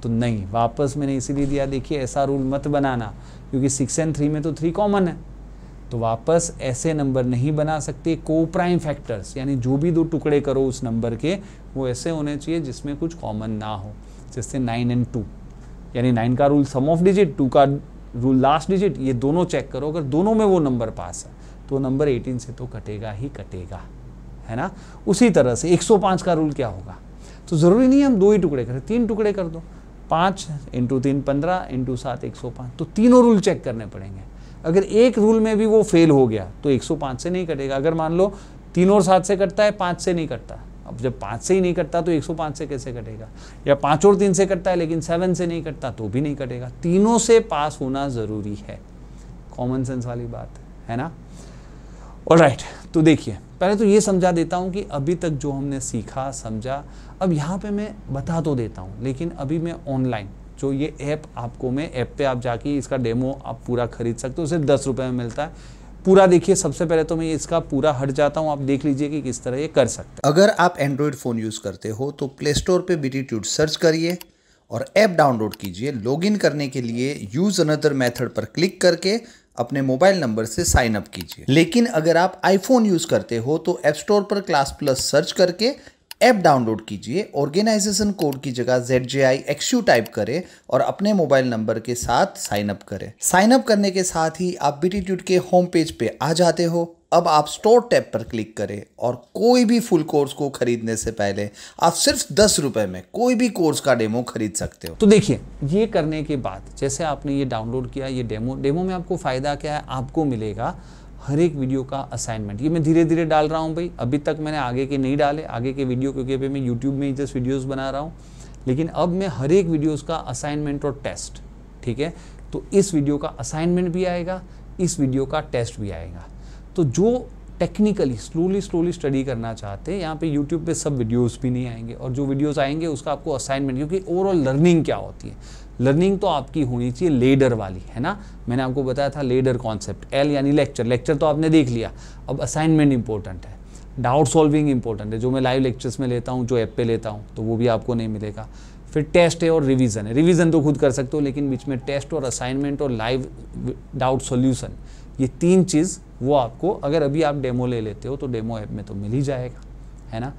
तो नहीं, वापस मैंने इसीलिए दिया, देखिए ऐसा रूल मत बनाना, क्योंकि 6 और 3 में तो 3 कॉमन है, तो वापस ऐसे नंबर नहीं बना सकते। को प्राइम फैक्टर्स यानी जो भी 2 टुकड़े करो उस नंबर के, वो ऐसे होने चाहिए जिसमें कुछ कॉमन ना हो। जैसे 9 और 2, यानी 9 का रूल सम ऑफ डिजिट, 2 का रूल लास्ट डिजिट, ये दोनों चेक करो, अगर दोनों में वो नंबर पास है तो नंबर 18 से तो कटेगा ही कटेगा, है ना। उसी तरह से 105 का रूल क्या होगा, तो ज़रूरी नहीं है हम 2 ही टुकड़े करें, 3 टुकड़े कर दो। 5 × 3 15 × 7 105, तो तीनों रूल चेक करने पड़ेंगे। अगर एक रूल में भी वो फेल हो गया तो 105 से नहीं कटेगा। अगर मान लो 3 और 7 से कटता है, 5 से नहीं कटता, अब जब 5 से ही नहीं कटता तो 105 से कैसे कटेगा। या 5 और 3 से कटता है लेकिन 7 से नहीं कटता तो भी नहीं कटेगा। तीनों से पास होना ज़रूरी है। कॉमन सेंस वाली बात है ना। ऑलराइट, तो देखिए पहले तो ये समझा देता हूँ कि अभी तक जो हमने सीखा समझा, अब यहाँ पे मैं बता तो देता हूँ, लेकिन अभी मैं ऑनलाइन जो ये ऐप आपको, मैं ऐप पे आप जाके इसका डेमो आप पूरा खरीद सकते हो, उसे 10 रुपये में मिलता है पूरा। देखिए सबसे पहले तो मैं इसका पूरा हट जाता हूँ, आप देख लीजिए कि किस तरह ये कर सकते हैं। अगर आप एंड्रॉयड फ़ोन यूज़ करते हो तो प्ले स्टोर पर BT Tutor सर्च करिए और ऐप डाउनलोड कीजिए। लॉगिन करने के लिए यूज़ अनदर मेथड पर क्लिक करके अपने मोबाइल नंबर से साइन अप कीजिए। लेकिन अगर आप आईफोन यूज़ करते हो तो ऐप स्टोर पर क्लास प्लस सर्च करके ऐप डाउनलोड कीजिए, ऑर्गेनाइजेशन कोड की जगह ZJIXU टाइप करें और अपने मोबाइल नंबर के साथ साइन अप करें। साइन अप करने के साथ ही आप BTtude के होम पेज पे आ जाते हो। अब आप स्टोर टैब पर क्लिक करें और कोई भी फुल कोर्स को खरीदने से पहले आप सिर्फ 10 रुपए में कोई भी कोर्स का डेमो खरीद सकते हो। तो देखिए, ये करने के बाद जैसे आपने ये डाउनलोड किया, ये डेमो में आपको फ़ायदा क्या है, आपको मिलेगा हर एक वीडियो का असाइनमेंट। ये मैं धीरे धीरे डाल रहा हूँ भाई, अभी तक मैंने आगे के नहीं डाले, आगे के वीडियो, क्योंकि अभी मैं यूट्यूब में ही जस्ट वीडियोस बना रहा हूँ, लेकिन अब मैं हर एक वीडियोस का असाइनमेंट और टेस्ट, ठीक है। तो इस वीडियो का असाइनमेंट भी आएगा, इस वीडियो का टेस्ट भी आएगा। तो जो टेक्निकली स्लोली स्टडी करना चाहते हैं, यहाँ पे यूट्यूब पे सब वीडियोस भी नहीं आएंगे, और जो वीडियोस आएंगे उसका आपको असाइनमेंट, क्योंकि ओवरऑल लर्निंग क्या होती है, लर्निंग तो आपकी होनी चाहिए लेडर वाली, है ना। मैंने आपको बताया था लेडर कॉन्सेप्ट, L यानी लेक्चर तो आपने देख लिया। अब असाइनमेंट इंपॉर्टेंट है, डाउट सॉल्विंग इंपॉर्टेंट है, जो मैं लाइव लेक्चर्स में लेता हूँ, जो ऐप पे लेता हूँ, तो वो भी आपको नहीं मिलेगा। फिर टेस्ट है और रिवीजन है। रिवीजन तो खुद कर सकते हो, लेकिन बीच में टेस्ट और असाइनमेंट और लाइव डाउट सॉल्यूशन, ये 3 चीज़ वो आपको, अगर अभी आप डेमो ले लेते हो तो डेमो ऐप में तो मिल ही जाएगा, है ना।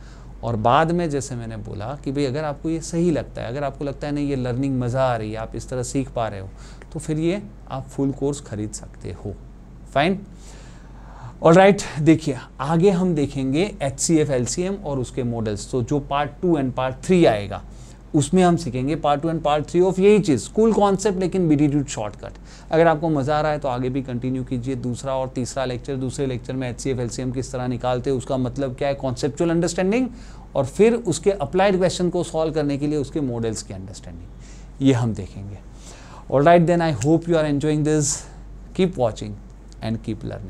और बाद में जैसे मैंने बोला कि भाई अगर आपको ये सही लगता है, अगर आपको लगता है नहीं ये लर्निंग मज़ा आ रही है, आप इस तरह सीख पा रहे हो, तो फिर ये आप फुल कोर्स खरीद सकते हो। Fine, alright. देखिए आगे हम देखेंगे HCF LCM और उसके मॉडल्स। तो जो पार्ट 2 एंड पार्ट 3 आएगा उसमें हम सीखेंगे पार्ट 2 एंड पार्ट 3 ऑफ यही चीज़, स्कूल कॉन्सेप्ट लेकिन BTtude शॉर्टकट। अगर आपको मज़ा आ रहा है तो आगे भी कंटिन्यू कीजिए। दूसरा और तीसरा लेक्चर, दूसरे लेक्चर में HCF LCM किस तरह निकालते हैं, उसका मतलब क्या है, कॉन्सेप्चुअल अंडरस्टैंडिंग, और फिर उसके अप्लाइड क्वेश्चन को सॉल्व करने के लिए उसके मॉडल्स की अंडरस्टैंडिंग, ये हम देखेंगे। Alright then, I hope you are enjoying this, keep watching and keep learning.